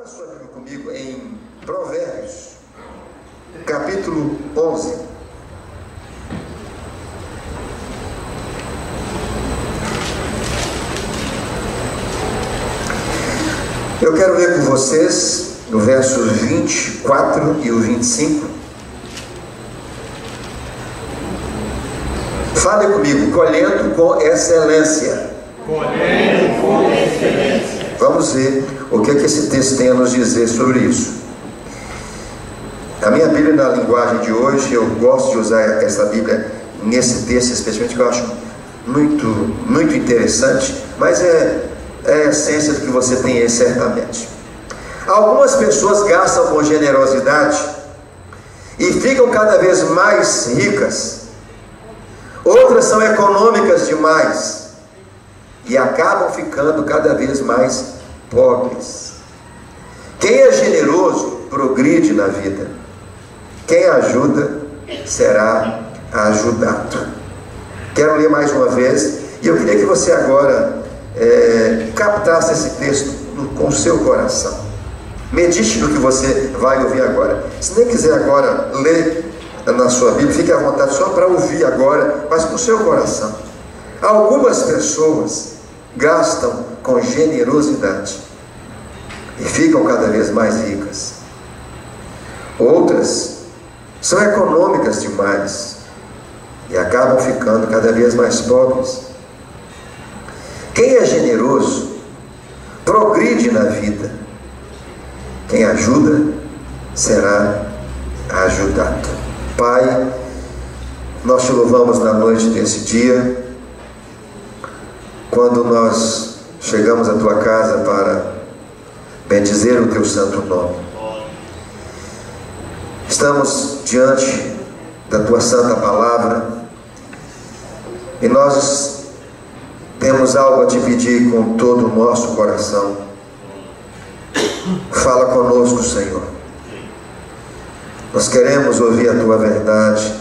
Abra sua Bíblia comigo em Provérbios, capítulo 11. Eu quero ler com vocês no versos 24 e o 25. Fale comigo, colhendo com excelência. Colhendo com excelência. Vamos ver o que esse texto tem a nos dizer sobre isso. A minha Bíblia, na linguagem de hoje, eu gosto de usar essa Bíblia nesse texto, especialmente, que eu acho muito interessante, mas é a essência do que você tem aí, certamente. Algumas pessoas gastam com generosidade e ficam cada vez mais ricas. Outras são econômicas demais e acabam ficando cada vez mais pobres. Quem é generoso progride na vida. Quem ajuda será ajudado. Quero ler mais uma vez, e eu queria que você agora captasse esse texto com o seu coração. Medite no que você vai ouvir agora. Se nem quiser agora ler na sua Bíblia, fique à vontade só para ouvir agora, mas com o seu coração. Algumas pessoas gastam com generosidade e ficam cada vez mais ricas. Outras são econômicas demais e acabam ficando cada vez mais pobres. Quem é generoso progride na vida. Quem ajuda será ajudado. Pai, nós te louvamos na noite desse dia, quando nós chegamos à tua casa para bendizer o teu santo nome. Estamos diante da tua santa palavra e nós temos algo a te pedir com todo o nosso coração. Fala conosco, Senhor. Nós queremos ouvir a tua verdade.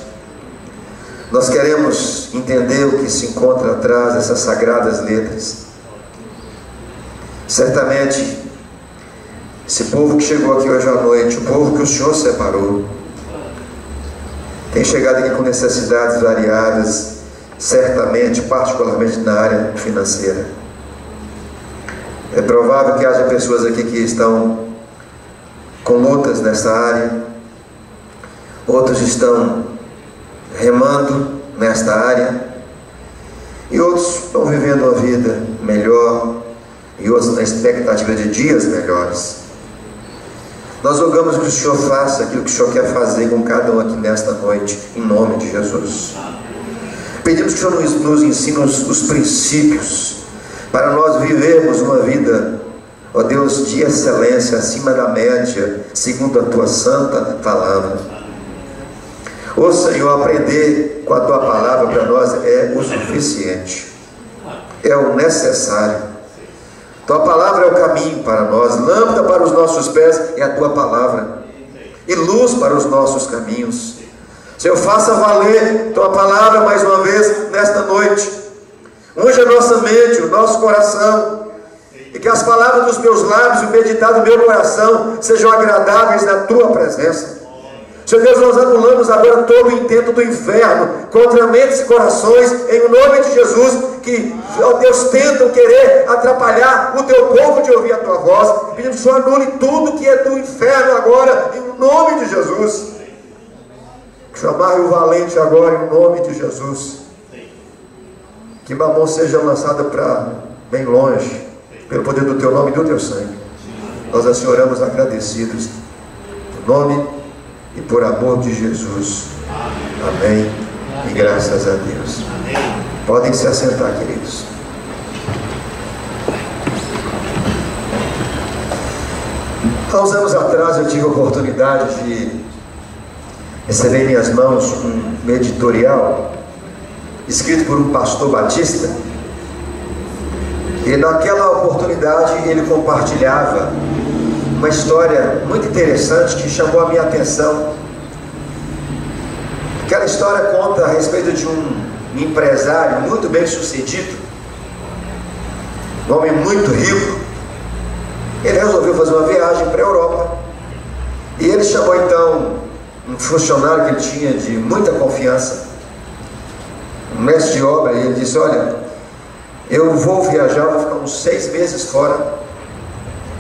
Nós queremos entender o que se encontra atrás dessas sagradas letras. Certamente, esse povo que chegou aqui hoje à noite, o povo que o Senhor separou, tem chegado aqui com necessidades variadas, certamente, particularmente na área financeira. É provável que haja pessoas aqui que estão com lutas nessa área, outros estão remando nesta área, e outros estão vivendo uma vida melhor, e outros na expectativa de dias melhores. Nós rogamos que o Senhor faça aquilo que o Senhor quer fazer com cada um aqui nesta noite, em nome de Jesus. Pedimos que o Senhor nos ensine os princípios para nós vivermos uma vida, ó Deus, de excelência, acima da média, segundo a tua santa palavra. Ó Senhor, aprender com a tua palavra para nós é o suficiente, é o necessário. Tua palavra é o caminho para nós, lâmpada para os nossos pés é a tua palavra, e luz para os nossos caminhos. Senhor, faça valer tua palavra mais uma vez nesta noite. Unge a nossa mente, o nosso coração, e que as palavras dos meus lábios e o meditado do meu coração sejam agradáveis na tua presença. Senhor Deus, nós anulamos agora todo o intento do inferno contra mentes e corações, em nome de Jesus, que, ó Deus, tentam querer atrapalhar o teu povo de ouvir a tua voz. Pedimos que o Senhor anule tudo que é do inferno agora, em nome de Jesus. Que o Senhor amarre o valente agora, em nome de Jesus. Que Mamon seja lançada para bem longe, pelo poder do teu nome e do teu sangue. Nós assim oramos agradecidos, em nome e por amor de Jesus. Amém. E graças a Deus. Podem se assentar, queridos. Há uns anos atrás eu tive a oportunidade de receber em minhas mãos um editorial escrito por um pastor batista, e naquela oportunidade ele compartilhava uma história muito interessante que chamou a minha atenção. Aquela história conta a respeito de um empresário muito bem sucedido, um homem muito rico, Ele resolveu fazer uma viagem para a Europa. E ele chamou então um funcionário que ele tinha de muita confiança, um mestre de obra, e ele disse: olha, eu vou viajar, vou ficar uns 6 meses fora.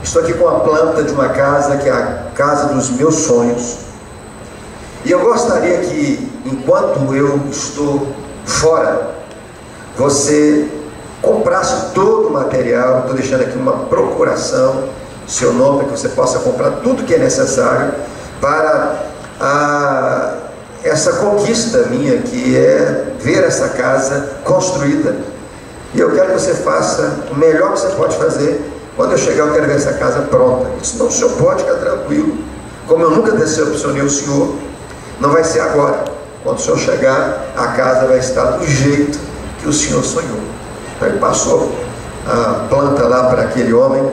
Estou aqui com a planta de uma casa, que é a casa dos meus sonhos. E eu gostaria que, enquanto eu estou fora, você comprasse todo o material. Estou deixando aqui uma procuração, seu nome, para que você possa comprar tudo que é necessário para essa conquista minha, que é ver essa casa construída. E eu quero que você faça o melhor que você pode fazer. Quando eu chegar, eu quero ver essa casa pronta. Eu disse: não, o senhor pode ficar tranquilo. Como eu nunca decepcionei o senhor, não vai ser agora. Quando o senhor chegar, a casa vai estar do jeito que o senhor sonhou. Então ele passou a planta lá para aquele homem,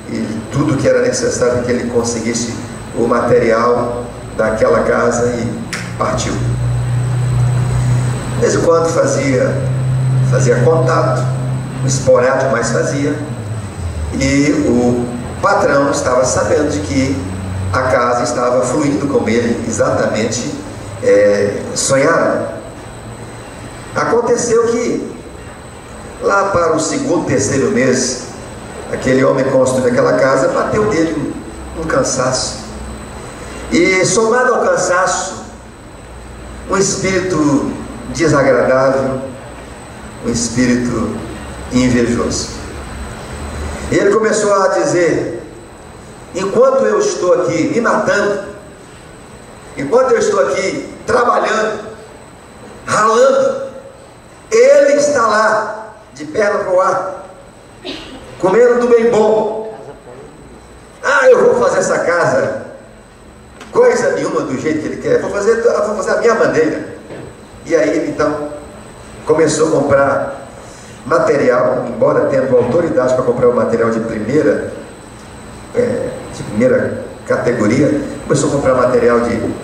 e tudo que era necessário para que ele conseguisse o material daquela casa, e partiu. De vez em quando fazia contato, esporádico, mas fazia. E o patrão estava sabendo de que a casa estava fluindo como ele exatamente sonhara. Aconteceu que lá para o 2º, 3º mês, aquele homem construindo aquela casa, bateu dele um cansaço. E somado ao cansaço, um espírito desagradável, um espírito invejoso. E ele começou a dizer: enquanto eu estou aqui me matando, enquanto eu estou aqui trabalhando, ralando, ele está lá, de perna para o ar, comendo do bem bom. Eu vou fazer essa casa, coisa nenhuma do jeito que ele quer, vou fazer a minha maneira. E aí ele então começou a comprar material, embora tendo autoridade para comprar o material de primeira categoria, começou a comprar material de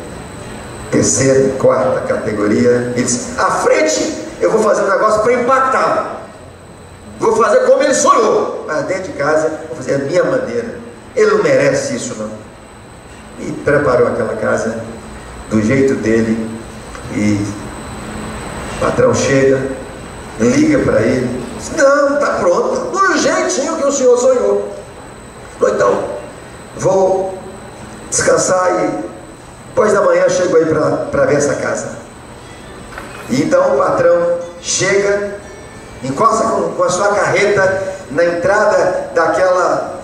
3ª, 4ª categoria. Ele disse: à frente eu vou fazer um negócio para impactá-lo, vou fazer como ele sonhou, mas dentro de casa vou fazer a minha maneira. Ele não merece isso, não. E preparou aquela casa do jeito dele. E o patrão chega, liga para ele, diz: não, está pronto, do jeitinho que o senhor sonhou. Então, vou descansar e depois da manhã eu chego aí para ver essa casa. E então o patrão chega, encosta com a sua carreta na entrada daquela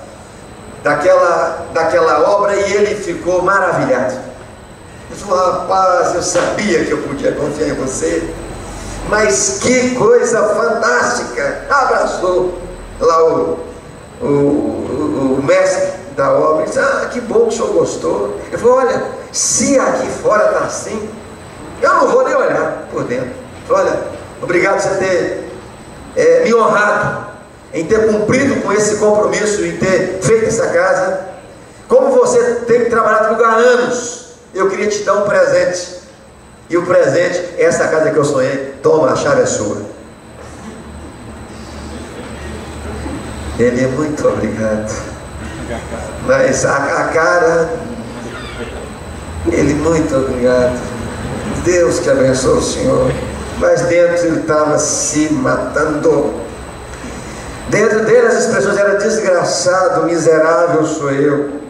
obra, e ele ficou maravilhado. Ele falou: rapaz, eu sabia que eu podia confiar em você, mas que coisa fantástica. Abraçou lá o mestre da obra e disse: que bom que o senhor gostou. Ele falou: olha, se aqui fora está assim, eu não vou nem olhar por dentro. Ele falou: olha, obrigado por você ter me honrado em ter cumprido com esse compromisso, em ter feito essa casa. Como você tem trabalhado comigo há anos, eu queria te dar um presente. E o presente é essa casa que eu sonhei. Toma, a chave é sua. Ele: muito obrigado. Mas a cara, ele: muito obrigado, Deus que abençoe o senhor. Mas dentro ele estava se matando. Dentro dele as expressões eram: desgraçado, miserável sou eu.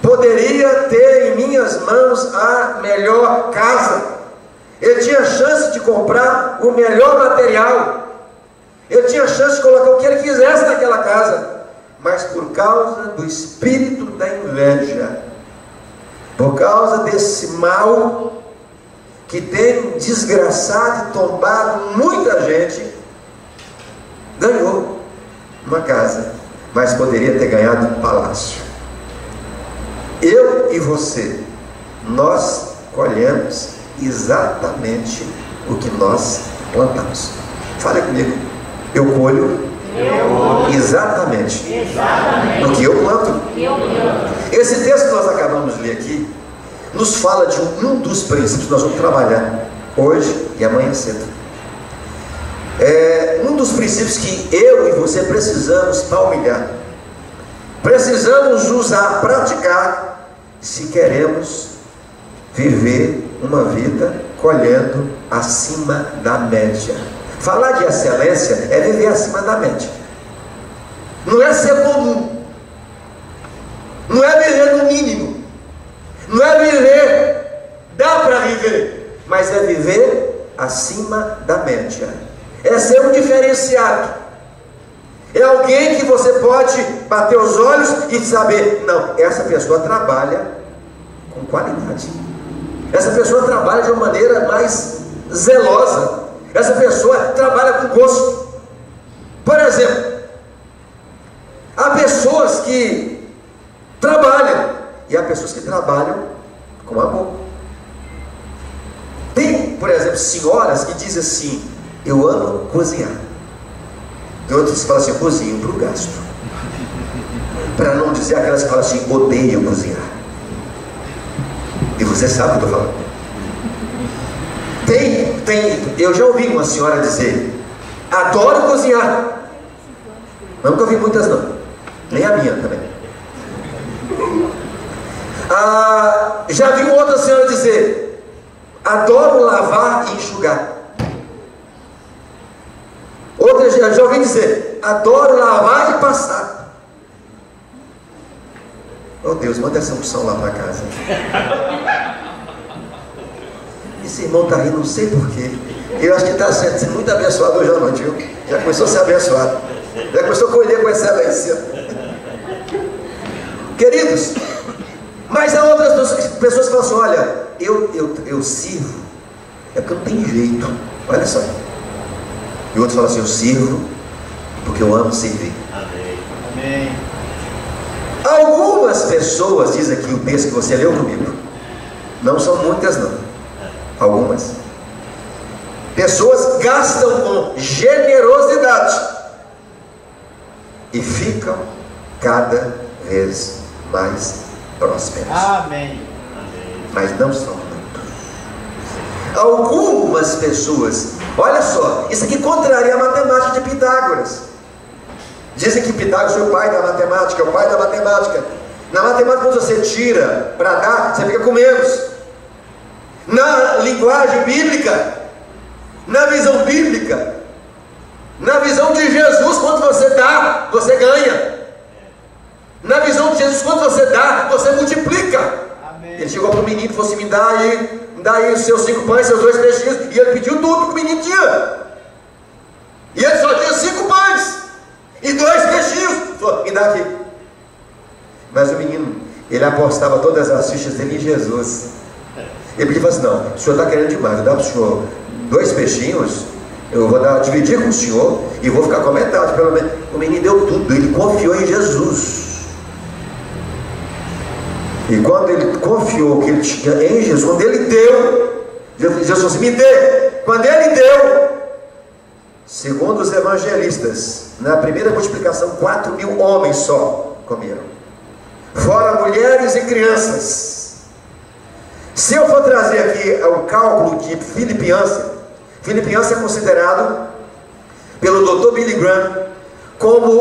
Poderia ter em minhas mãos a melhor casa. Ele tinha chance de comprar o melhor material. Ele tinha chance de colocar o que ele quisesse naquela casa. Mas por causa do espírito da inveja, por causa desse mal que tem desgraçado e tombado muita gente, ganhou uma casa, mas poderia ter ganhado um palácio. Eu e você, nós colhemos exatamente o que nós plantamos. Fale comigo: eu colho exatamente o que eu planto. Esse texto que nós acabamos de ler aqui nos fala de um dos princípios que nós vamos trabalhar hoje e amanhã cedo. Um dos princípios que eu e você precisamos palmilhar precisamos usar, praticar, se queremos viver uma vida colhendo acima da média. Falar de excelência é viver acima da média. Não é ser comum. Não é viver no mínimo. Não é viver, dá para viver, mas é viver acima da média. É ser um diferenciado. É alguém que você pode bater os olhos e saber, não, essa pessoa trabalha com qualidade. Essa pessoa trabalha de uma maneira mais zelosa. Essa pessoa trabalha com gosto. Por exemplo, há pessoas que trabalham e há pessoas que trabalham com amor. Tem, por exemplo, senhoras que dizem assim: eu amo cozinhar. E outras que falam assim: eu cozinho para o gasto. Para não dizer aquelas que falam assim: odeio cozinhar. E você sabe o que eu estou falando. Eu já ouvi uma senhora dizer: adoro cozinhar. Nunca ouvi muitas não. Nem a minha também. Já vi uma outra senhora dizer: adoro lavar e enxugar. Outra já ouvi dizer: adoro lavar e passar. Oh Deus, manda essa unção lá para casa. Esse irmão está rindo, não sei porquê. Eu acho que está sendo muito abençoado hoje à noite, viu? Já começou a ser abençoado. Já começou a colher com excelência. Queridos, mas há outras pessoas que falam assim: olha, eu sirvo, é porque não tem jeito. Olha só. E outros falam assim: eu sirvo porque eu amo servir. Amém. Algumas pessoas, diz aqui o texto que você leu comigo, não são muitas não, algumas pessoas gastam com generosidade e ficam cada vez mais prósperos. Amém. Mas não são muitos. Algumas pessoas, olha só, isso aqui contraria a matemática de Pitágoras. Dizem que Pitágoras foi o pai da matemática, é o pai da matemática. Na matemática, quando você tira para dar, você fica com menos. Na linguagem bíblica, na visão bíblica, na visão de Jesus, quando você dá, você ganha. Na visão de Jesus, quando você dá, você multiplica. Amém. Ele chegou para o menino e falou assim: me dá aí os seus 5 pães, seus 2 peixinhos. E ele pediu tudo que o menino tinha. E ele só tinha 5 pães e 2 peixinhos. Falou: me dá aqui. Mas o menino, ele apostava todas as fichas dele em Jesus. Ele pediu assim: não, o senhor está querendo demais, eu vou dar para o senhor 2 peixinhos, eu vou dividir com o senhor e vou ficar com a metade, pelo menos. O menino deu tudo, ele confiou em Jesus. E quando ele confiou que ele tinha em Jesus, quando ele deu, Jesus falou assim: me dê. Quando ele deu, segundo os evangelistas, na primeira multiplicação, 4.000 homens só comeram, fora mulheres e crianças. Se eu for trazer aqui o cálculo de Philip Yancey é considerado pelo Dr. Billy Graham como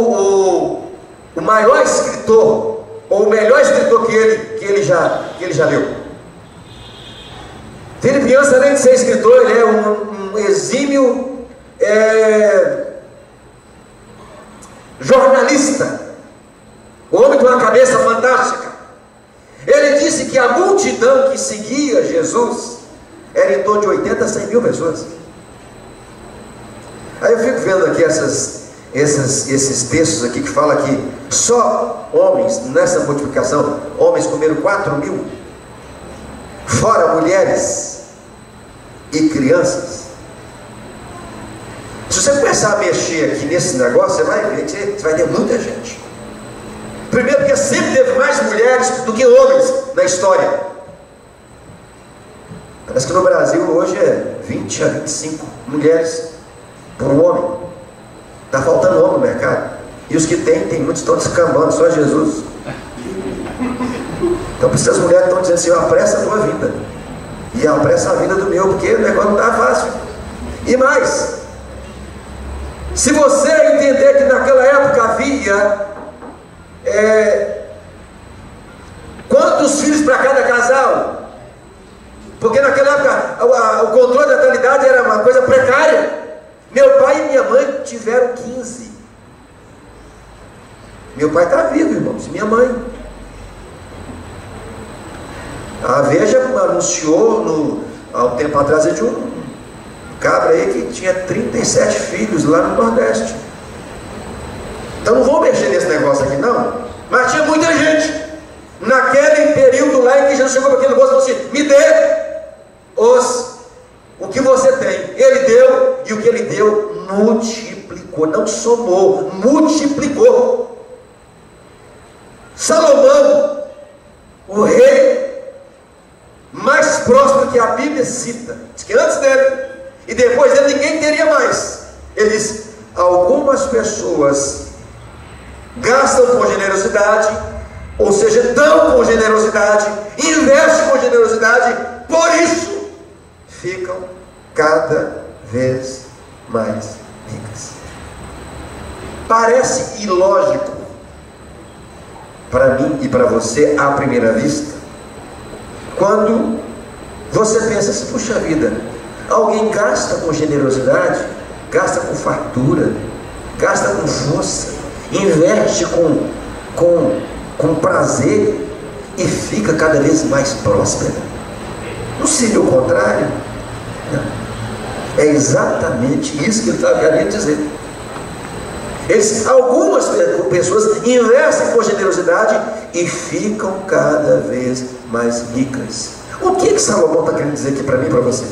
o maior escritor, ou o melhor escritor que ele já leu. Philip Yancey, além de ser escritor, ele é um exímio jornalista, o homem tem uma cabeça fantástica. Ele disse que a multidão que seguia Jesus era em torno de 80 a 100 mil pessoas. Aí eu fico vendo aqui esses textos aqui que falam que só homens, nessa multiplicação, homens comeram 4.000, fora mulheres e crianças. Se você começar a mexer aqui nesse negócio, você vai ver que você vai ter muita gente. Primeiro, porque sempre teve mais mulheres do que homens na história. Parece que no Brasil hoje é 20 a 25 mulheres por um homem. Está faltando homem no mercado. E os que tem muitos estão descambando, só Jesus. Então, por isso as mulheres estão dizendo assim: apressa a tua vida. E apressa a vida do meu, porque o negócio não está fácil. E mais, se você entender que naquela época havia Quantos filhos para cada casal? Porque naquela época o controle da natalidade era uma coisa precária. Meu pai e minha mãe tiveram 15. Meu pai está vivo, irmãos, minha mãe. A Veja anunciou há um tempo atrás de um cabra aí que tinha 37 filhos lá no Nordeste. Então não vou mexer nesse negócio aqui não. Mas tinha muita gente. Naquele período lá em que Jesus chegou para aquele moço e falou assim: me dê o que você tem. Ele deu, e o que ele deu multiplicou, não somou, multiplicou. Salomão, o rei mais próximo que a Bíblia cita, diz que antes dele e depois dele ninguém teria mais. Ele diz: algumas pessoas gastam com generosidade, ou seja, dão com generosidade, investem com generosidade, por isso ficam cada vez mais ricas. Parece ilógico para mim e para você à primeira vista, quando você pensa assim: puxa vida, alguém gasta com generosidade, gasta com fartura, gasta com força, investe com prazer e fica cada vez mais próspera. Não seria o contrário? Não. É exatamente isso que ele está querendo dizer. Algumas pessoas investem com generosidade e ficam cada vez mais ricas. O que Salomão está querendo dizer aqui para mim e para você?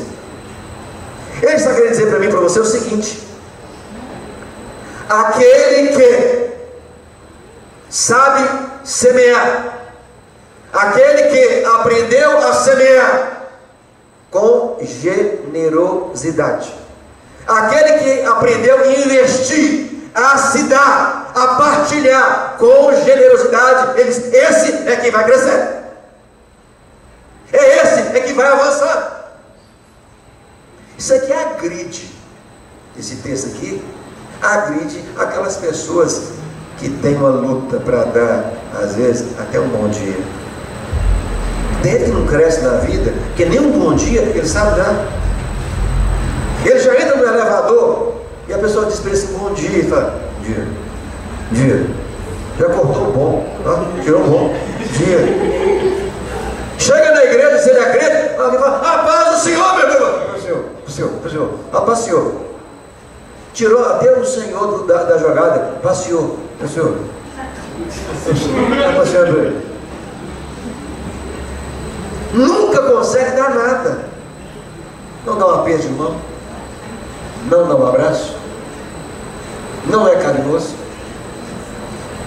Ele está querendo dizer para mim e para você o seguinte: aquele que sabe semear, aquele que aprendeu a semear com generosidade, aquele que aprendeu a investir, a se dar, a partilhar com generosidade, esse é quem vai crescer, esse é que vai avançar. Isso aqui agride, esse texto aqui agride aquelas pessoas que têm uma luta para dar, às vezes, até um bom dia. Dele que não cresce na vida, que nem um bom dia ele sabe dar. Ele já entra no elevador e a pessoa diz para ele assim: bom dia, e fala: dia, já cortou bom, tirou bom, dia. Chega na igreja, se ele acredita, alguém fala: a paz do Senhor, meu irmão. O Senhor, a paz do Senhor. Tirou até o Senhor da jogada, passeou, o Senhor. Está passeando ele. Nunca consegue dar nada. Não dá um aperto de mão, não dá um abraço, não é carinhoso,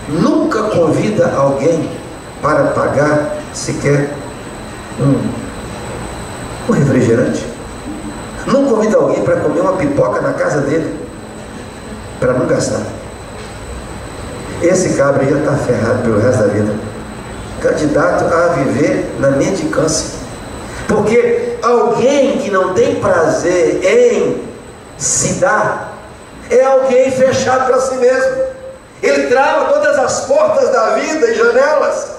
nunca convida alguém para pagar sequer um refrigerante, não convida alguém para comer uma pipoca na casa dele, para não gastar. Esse cabra já está ferrado pelo resto da vida, candidato a viver na mendicância, porque alguém que não tem prazer em se dar é alguém fechado para si mesmo. Ele trava todas as portas da vida e janelas,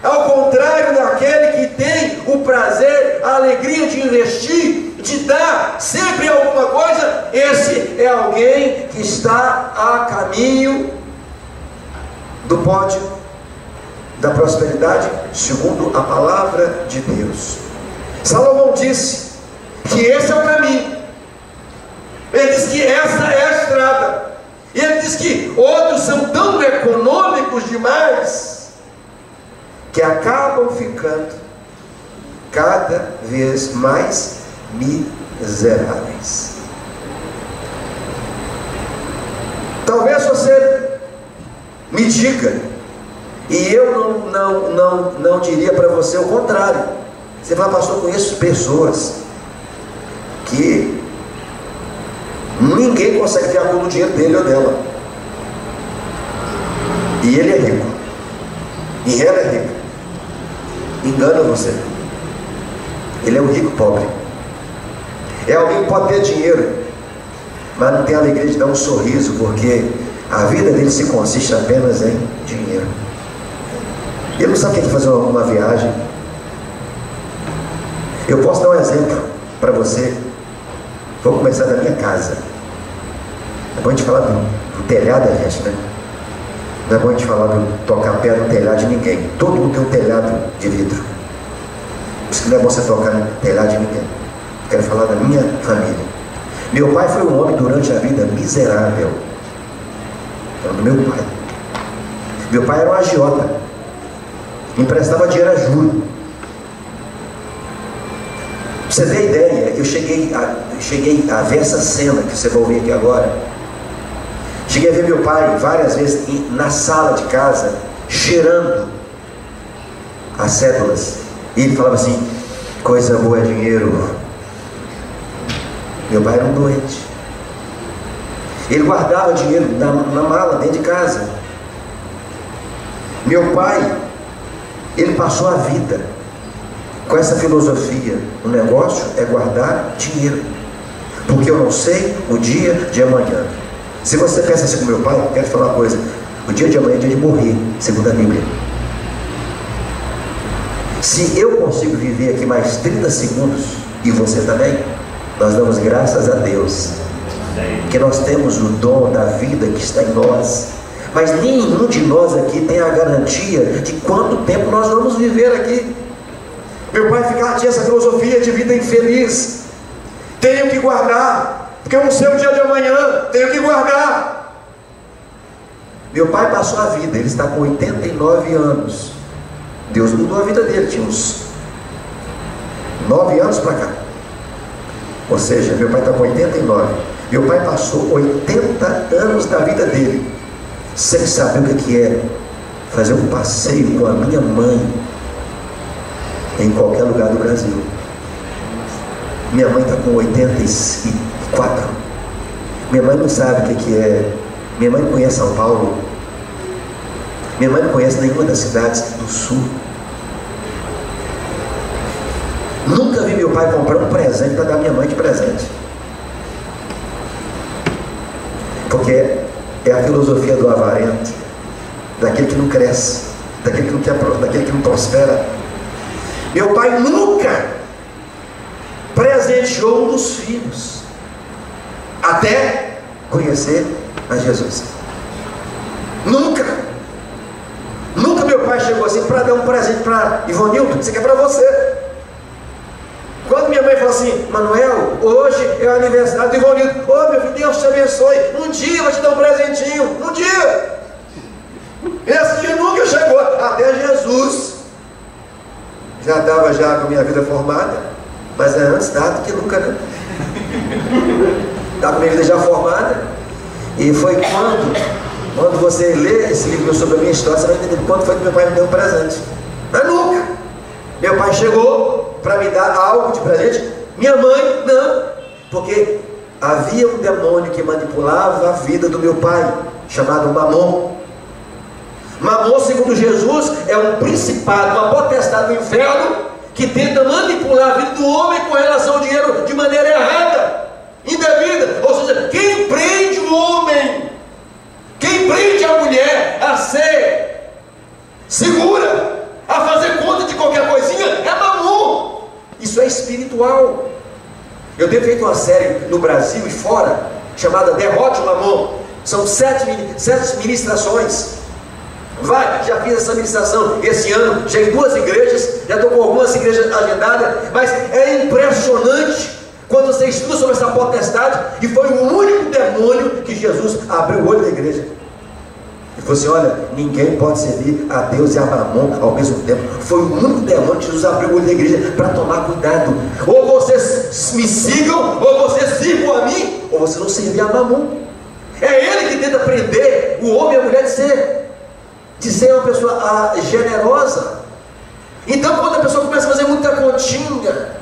ao contrário daquele que tem o prazer, a alegria de investir, de dar sempre alguma coisa. Esse é alguém que está a caminho do pódio da prosperidade, segundo a palavra de Deus. Salomão disse que esse é o caminho. Ele diz que essa é a estrada. E ele diz que outros são tão econômicos demais que acabam ficando cada vez mais miseráveis. Talvez você me diga, e eu não diria para você o contrário. Você fala: pastor, conheço pessoas que ninguém consegue ter acordo no dinheiro dele ou dela, e ele é rico, e ela é rica. Engana você. Ele é um rico pobre. É alguém que pode ter dinheiro, mas não tem a alegria de dar um sorriso, porque a vida dele se consiste apenas em dinheiro. Ele não sabe o que é fazer uma viagem. Eu posso dar um exemplo para você. Vou começar da minha casa. É bom a gente falar do telhado, gente, né? Não é bom a gente falar tocar pé no telhado de ninguém. Todo mundo tem um telhado de vidro. Por isso que não é bom você tocar no telhado de ninguém. Eu quero falar da minha família. Meu pai foi um homem durante a vida miserável. Falando do meu pai. Meu pai era um agiota. Emprestava dinheiro a juro. Pra você ter ideia, eu cheguei a ver essa cena que você vai ouvir aqui agora. Cheguei a ver meu pai várias vezes na sala de casa, cheirando as cédulas. E ele falava assim: coisa boa é dinheiro. Meu pai era um doente. Ele guardava dinheiro na mala dentro de casa. Meu pai, ele passou a vida com essa filosofia: o negócio é guardar dinheiro, porque eu não sei o dia de amanhã. Se você pensa assim com meu pai, eu quero te falar uma coisa: o dia de amanhã é dia de morrer, segundo a Bíblia. Se eu consigo viver aqui mais 30 segundos, e você também, nós damos graças a Deus, que nós temos o dom da vida que está em nós. Mas nenhum de nós aqui tem a garantia de quanto tempo nós vamos viver aqui. Meu pai tinha essa filosofia de vida infeliz. Tenho que guardar, porque eu não sei o dia de amanhã. Tenho que guardar. Meu pai passou a vida, ele está com 89 anos. Deus mudou a vida dele, tinha uns 9 anos para cá. Ou seja, meu pai está com 89. Meu pai passou 80 anos da vida dele sem saber o que é fazer um passeio com a minha mãe em qualquer lugar do Brasil. Minha mãe está com 84. Minha mãe não sabe o que é. Minha mãe não conhece São Paulo. Minha mãe não conhece nenhuma das cidades do sul. Nunca vi meu pai comprar um presente para dar minha mãe de presente. Porque é a filosofia do avarento, daquele que não cresce, daquele que não quer, daquele que não prospera. Meu pai nunca presenteou um dos filhos até conhecer a Jesus. Nunca meu pai chegou assim para dar um presente para Ivonildo: isso aqui é para você. Quando minha mãe falou assim: Manuel, hoje é o aniversário do Ivonildo. Ô meu filho, Deus te abençoe. Um dia eu vou te dar um presentinho. Um dia. Esse dia nunca chegou. Até Jesus. Já estava já com a minha vida formada. Mas é antes tarde que nunca, né? Estava com a minha vida já formada. E foi quando você lê esse livro sobre a minha história, você vai entender quando foi que meu pai me deu um presente. Mas nunca. Meu pai chegou para me dar algo de presente. Minha mãe, não. Porque havia um demônio que manipulava a vida do meu pai, chamado Mamon. Mamon, segundo Jesus, é um principado, uma potestade do inferno, que tenta manipular a vida do homem com relação ao dinheiro de maneira errada, indevida. Ou seja, quem prende o homem, quem prende a mulher a ser segura, a fazer conta de qualquer coisinha, é Mamon. Isso é espiritual. Eu tenho feito uma série no Brasil e fora, chamada Derrote o Mamon. São 7 ministrações. Já fiz essa ministração esse ano, já em 2 igrejas, já estou com algumas igrejas agendadas. Mas é impressionante quando você estuda sobre essa potestade. E foi o único demônio que Jesus abriu o olho da igreja. Ele falou assim: olha, ninguém pode servir a Deus e a Mamon ao mesmo tempo. Foi o único demônio que Jesus abriu o olho da igreja para tomar cuidado. Ou vocês me sigam, ou vocês sirvam a mim, ou vocês não servem a Mamon. É ele que tenta prender o homem e a mulher de ser uma pessoa generosa. Então, quando a pessoa começa a fazer muita continha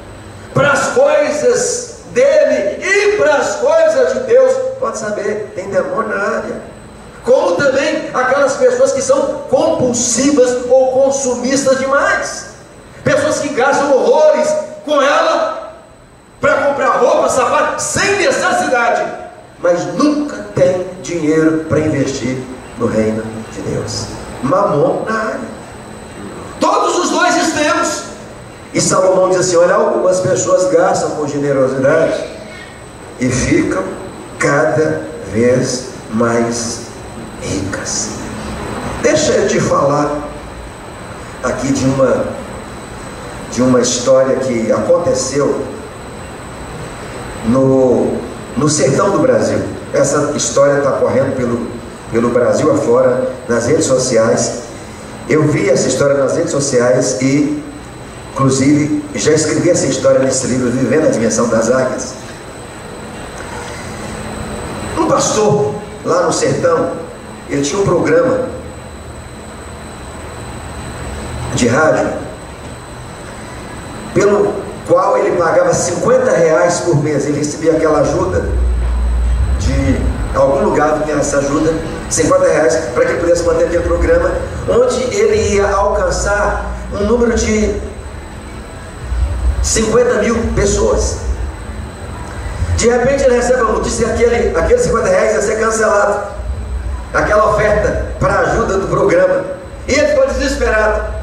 para as coisas dele e para as coisas de Deus, pode saber, tem demônio na área. Como também aquelas pessoas que são compulsivas ou consumistas demais, pessoas que gastam horrores com ela para comprar roupa, sapato, sem necessidade, mas nunca tem dinheiro para investir no reino de Deus. mamon na área. Todos os dois extremos. E Salomão diz assim: olha, algumas pessoas gastam com generosidade e ficam cada vez mais ricas. Deixa eu te falar aqui de uma história que aconteceu no sertão do Brasil. Essa história está correndo pelo Brasil afora, nas redes sociais. Eu vi essa história nas redes sociais e, inclusive, já escrevi essa história nesse livro, Vivendo a Dimensão das Águias. Um pastor lá no sertão, ele tinha um programa de rádio pelo qual ele pagava R$50 por mês. Ele recebia aquela ajuda de algum lugar que tinha essa ajuda, R$50, para que ele pudesse manter aquele programa, onde ele ia alcançar um número de 50 mil pessoas. De repente ele recebe a notícia que aqueles R$50 ia ser cancelado, aquela oferta para a ajuda do programa, e ele ficou desesperado.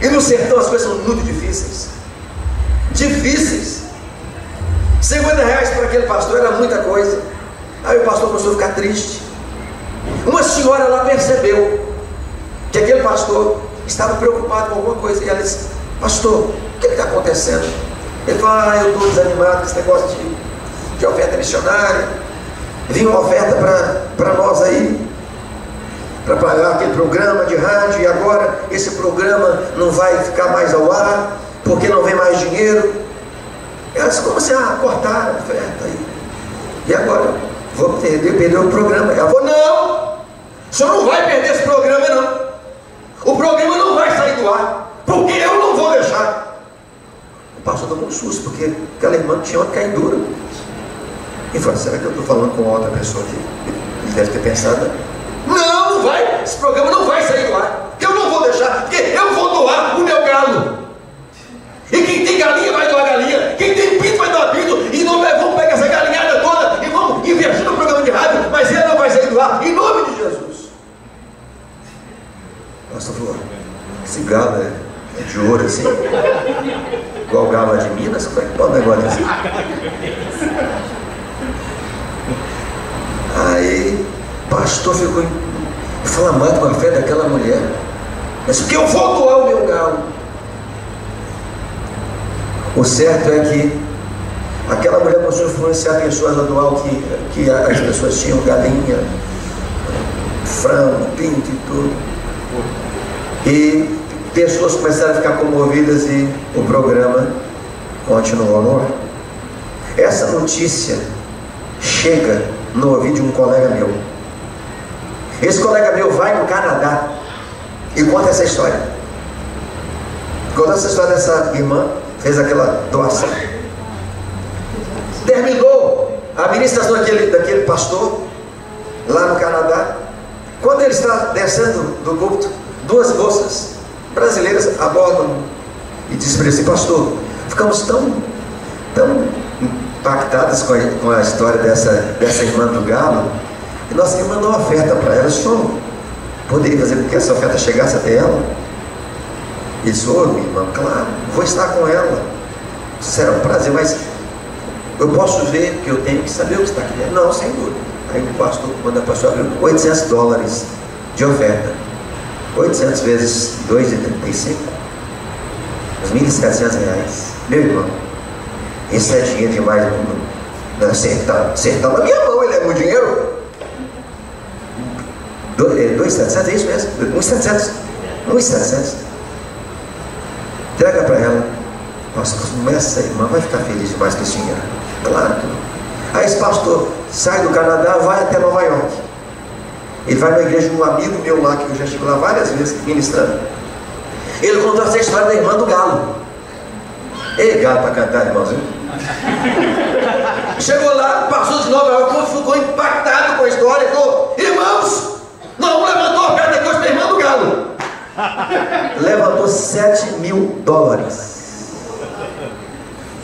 E no sertão as coisas são muito difíceis. Difíceis. R$50 para aquele pastor era muita coisa. Aí o pastor começou a ficar triste. Uma senhora lá percebeu que aquele pastor estava preocupado com alguma coisa. E ela disse: pastor, o que está acontecendo? Ele falou: eu estou desanimado com esse negócio de oferta missionária. Vinha uma oferta para nós aí, para pagar aquele programa de rádio, e agora esse programa não vai ficar mais ao ar, porque não vem mais dinheiro. Elas começam a cortar a oferta aí. E agora? Vou perder o programa. Ela falou: não, o senhor não vai perder esse programa não. O programa não vai sair do ar, porque eu não vou deixar. O pastor tomou um susto, porque aquela irmã tinha uma caidura. E falou: será que eu estou falando com outra pessoa aqui? Ele deve ter pensado: não vai, esse programa não vai sair do ar. Eu não vou deixar, porque eu vou doar o meu galo. E quem tem galinha vai doar galinha, quem tem pinto vai doar pinto. E não vamos pegar essa galinhada toda e vamos investir no programa de rádio, mas ele não vai sair do ar, em nome de Jesus. O pastor falou: esse galo é de ouro assim, igual o galo lá de Minas. Como é que pode um negócio assim? Aí o pastor ficou inflamado com a fé daquela mulher. Mas que eu vou doar o meu galo. O certo é que aquela mulher começou a influenciar pessoas a doar o que as pessoas tinham: galinha, frango, pinto e tudo. E pessoas começaram a ficar comovidas e o programa continuou no ar. Essa notícia chega no ouvido de um colega meu. Esse colega meu vai no Canadá e conta essa história. Conta essa história dessa irmã, fez aquela doação. Terminou a ministração daquele pastor lá no Canadá. Quando ele está descendo do púlpito, duas moças brasileiras abordam e dizem para esse pastor: ficamos tão impactadas com a história dessa irmã do galo, e nós queríamos mandar uma oferta para ela. O senhor poderia fazer com que essa oferta chegasse até ela? Ele disse: ô, minha irmã, claro, vou estar com ela, será um prazer, mas eu posso ver, que eu tenho que saber o que está aqui dentro. Não, sem dúvida. Aí o pastor manda para a pessoa abrir $800 de oferta. 800 vezes 2,35, uns R$1.700. Meu irmão, esse é dinheiro demais no sertão na minha mão. Ele é meu dinheiro. 2.700, é isso mesmo? 1.700. Entrega para ela. Nossa, essa irmã vai ficar feliz demais com esse dinheiro. Claro que não. Aí esse pastor sai do Canadá, vai até Nova York. Ele vai na igreja de um amigo meu lá, que eu já estive lá várias vezes ministrando. Ele contou essa história da irmã do galo. Ei, galo para cantar, irmãozinho. Chegou lá, passou de Nova York, ficou impactado com a história e falou: irmãos, não levantou a oferta aqui hoje para a irmã do galo. Levantou $7.000.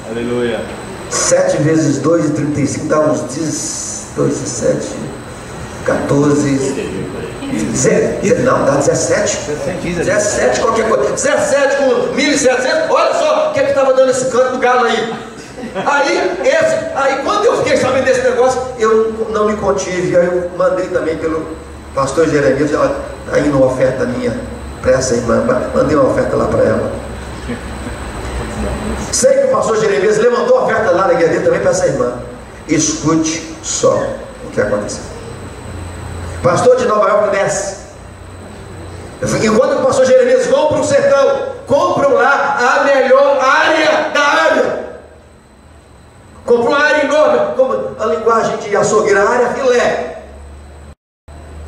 Aleluia. 7 vezes 2,35 dá uns 2, 7, 14. Não, dá 17. 17 qualquer coisa. 17 com 1.700. Olha só o que estava dando esse canto do galo aí. Aí quando eu fiquei sabendo desse negócio, eu não me contive. Aí eu mandei também pelo pastor Jeremias. Está indo uma oferta minha para essa irmã. Mandei uma oferta lá para ela. Sei que o pastor Jeremias levantou a oferta lá na igreja dele também para essa irmã. Escute só o que aconteceu. Pastor de Nova York desce. Enquanto o pastor Jeremias vão para o sertão, compram lá a melhor área da área. Comprou uma área enorme, como a linguagem de açougueira, a área filé.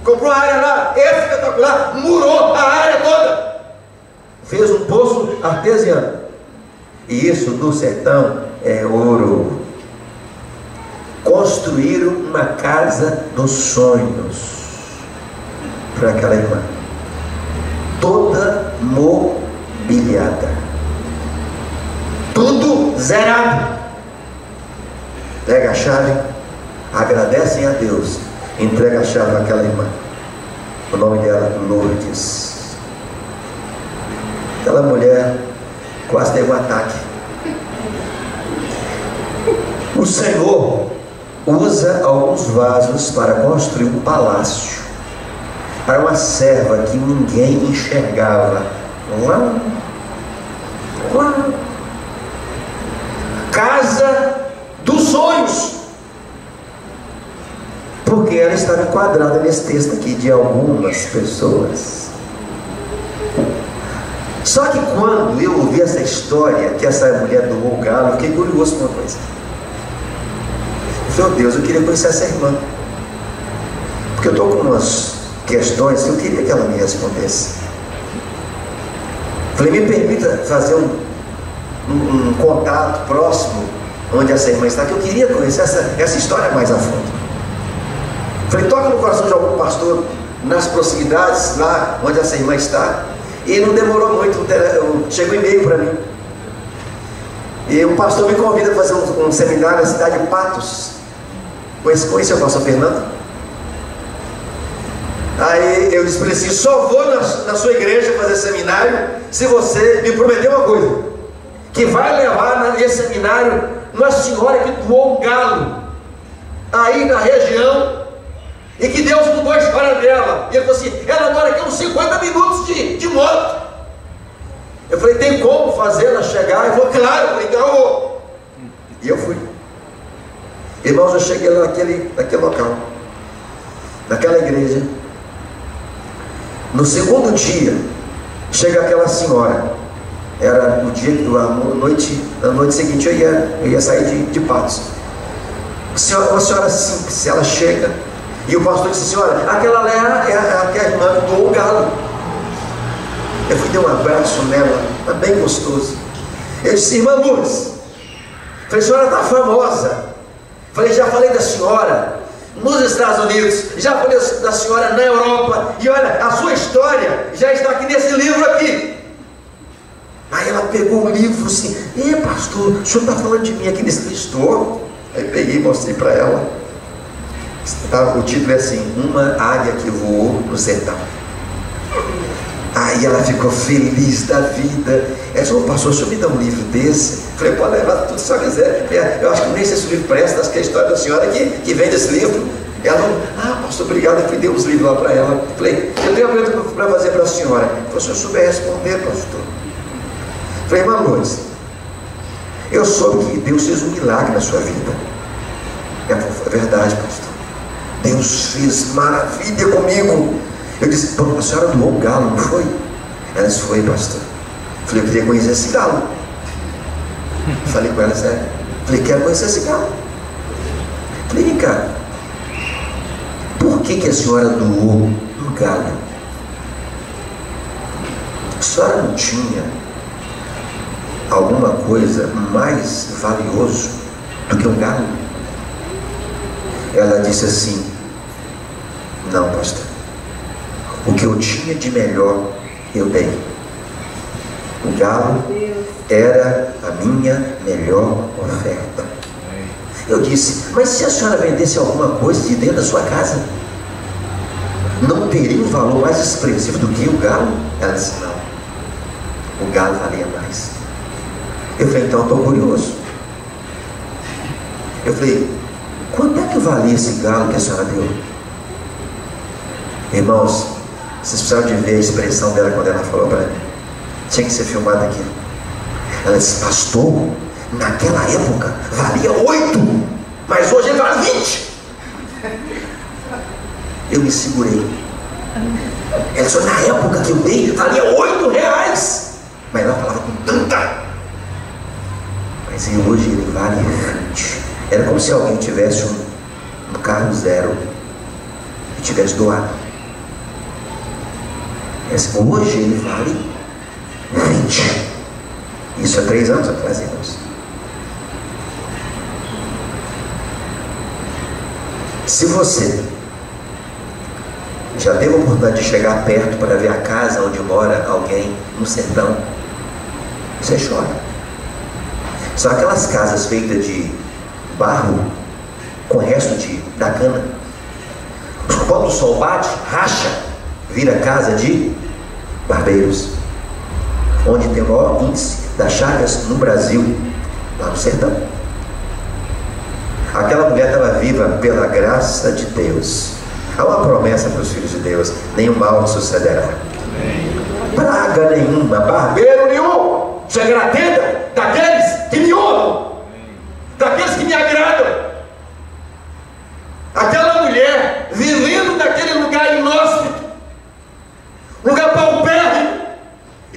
Comprou uma área lá espetacular, murou a área toda. Fez um poço artesiano. E isso no sertão é ouro. Construíram uma casa dos sonhos para aquela irmã, toda mobiliada, tudo zerado. Pega a chave, agradecem a Deus, entrega a chave àquela irmã. O nome dela é Lourdes. Aquela mulher quase teve um ataque. O Senhor usa alguns vasos para construir um palácio para uma serva que ninguém enxergava. Casa dos sonhos, porque ela estava enquadrada nesse texto aqui de algumas pessoas. Só que quando eu ouvi essa história, que essa mulher doou o galo, eu fiquei curioso com uma coisa. Meu Deus, eu queria conhecer essa irmã, porque eu estou com umas questões que eu queria que ela me respondesse. Falei, me permita fazer um contato próximo onde essa irmã está, que eu queria conhecer essa história mais a fundo. Falei, toca no coração de algum pastor nas proximidades, lá onde essa irmã está. E não demorou muito, chegou um e-mail para mim. E um pastor me convida para fazer um seminário na cidade de Patos. Conheceu o pastor Fernando? Aí eu disse para ele assim, só vou na sua igreja fazer seminário se você me prometer uma coisa, que vai levar nesse seminário uma senhora que doou um galo aí na região, e que Deus mudou a história dela. E ele falou assim, ela mora aqui uns 50 minutos de moto. Eu falei, tem como fazer ela chegar? Ele falou, claro. Eu falei, então eu vou. E eu fui. Irmãos, eu cheguei lá naquele local, naquela igreja. No segundo dia, chega aquela senhora. Era no dia, na noite seguinte eu ia sair de Patos. Uma senhora simples, ela chega, e o pastor disse, senhora, aquela lá é a irmã que doou o galo. Eu fui dar um abraço nela, tá bem gostoso. Eu disse, irmã Lourdes, falei, a senhora está famosa. Falei, já falei da senhora nos Estados Unidos, já falei da senhora na Europa, e olha, a sua história já está aqui nesse livro aqui. Aí ela pegou o livro assim, pastor, o senhor está falando de mim aqui nesse livro? Estou. Aí peguei e mostrei para ela. O título é assim, Uma Águia que Voou no Sertão. Aí ela ficou feliz da vida. Ela disse, pastor, o senhor me dá um livro desse? Falei, pode levar tudo que o senhor quiser. Eu acho que nem sei se o livro presta, acho que é a história da senhora que vem desse livro. Ela não, pastor, obrigado, eu dei uns livros lá para ela. Falei, eu tenho uma pergunta para fazer para a senhora. Se o senhor souber responder, pastor. Falei, irmã Lourdes, eu soube que Deus fez um milagre na sua vida. É verdade, pastor. Deus fez maravilha comigo. Eu disse, a senhora doou um galo, não foi? Ela disse, foi, pastor. Falei, eu queria conhecer esse galo. Falei com ela, sério. Falei, quero conhecer esse galo. Falei, vem cá, por que a senhora doou um galo? A senhora não tinha alguma coisa mais valioso do que um galo? Ela disse assim, não, pastor, o que eu tinha de melhor eu dei. O galo era a minha melhor oferta. Eu disse, mas se a senhora vendesse alguma coisa de dentro da sua casa? não teria um valor mais expressivo do que o galo? Ela disse, não, o galo valia mais. Eu falei, então eu estou curioso. Eu falei, quanto é que valia esse galo que a senhora deu? Irmãos, vocês precisaram de ver a expressão dela quando ela falou para mim. Tinha que ser filmado aqui. Ela disse, pastor, naquela época valia 8, mas hoje ele vale 20. Eu me segurei. Ela disse, na época que eu dei valia 8 reais, mas ela falava com tanta. Mas hoje ele vale 20. Era como se alguém tivesse um carro zero e tivesse doado. Mas hoje ele vale 20. Isso há 3 anos atrás, irmãos. Se você já teve a oportunidade de chegar perto para ver a casa onde mora alguém no sertão, você chora. São aquelas casas feitas de barro com o resto da cana. Quando o sol bate, racha, vira casa de barbeiros, onde tem o maior índice das chagas no Brasil, lá no sertão. Aquela mulher estava viva pela graça de Deus. Há uma promessa para os filhos de Deus: nenhum mal te sucederá, praga nenhuma, barbeiro nenhum chegará à tenda daqueles que me honram, daqueles que me agradam. Aquela mulher vivendo naquele lugar inóspito, lugar paupérrimo,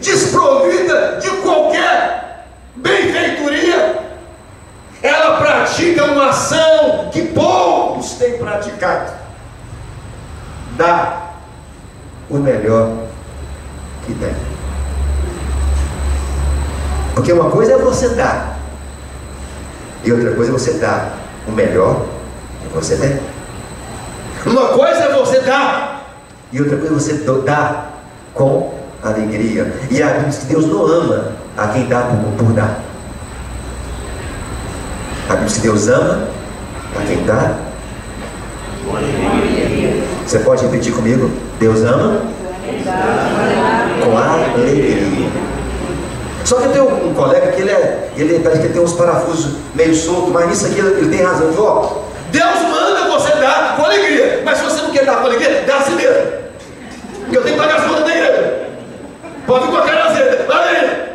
desprovida de qualquer benfeitoria, ela pratica uma ação que poucos têm praticado: dá o melhor que tem. Porque uma coisa é você dar, e outra coisa é você dar o melhor que você tem. Uma coisa é você dar, e outra coisa é você dar com alegria. E a Bíblia diz que Deus não ama a quem dá por dar. A Bíblia diz que Deus ama a quem dá. Você pode repetir comigo? Deus ama com alegria. Só que eu tenho um colega que ele parece que ele tem uns parafusos meio soltos, mas nisso aqui ele tem razão. Ó, Deus manda você dar com alegria, mas se você não quer dar com alegria, dá assim mesmo, porque eu tenho que pagar as contas da igreja. Pode vir com a cara azeda, vai.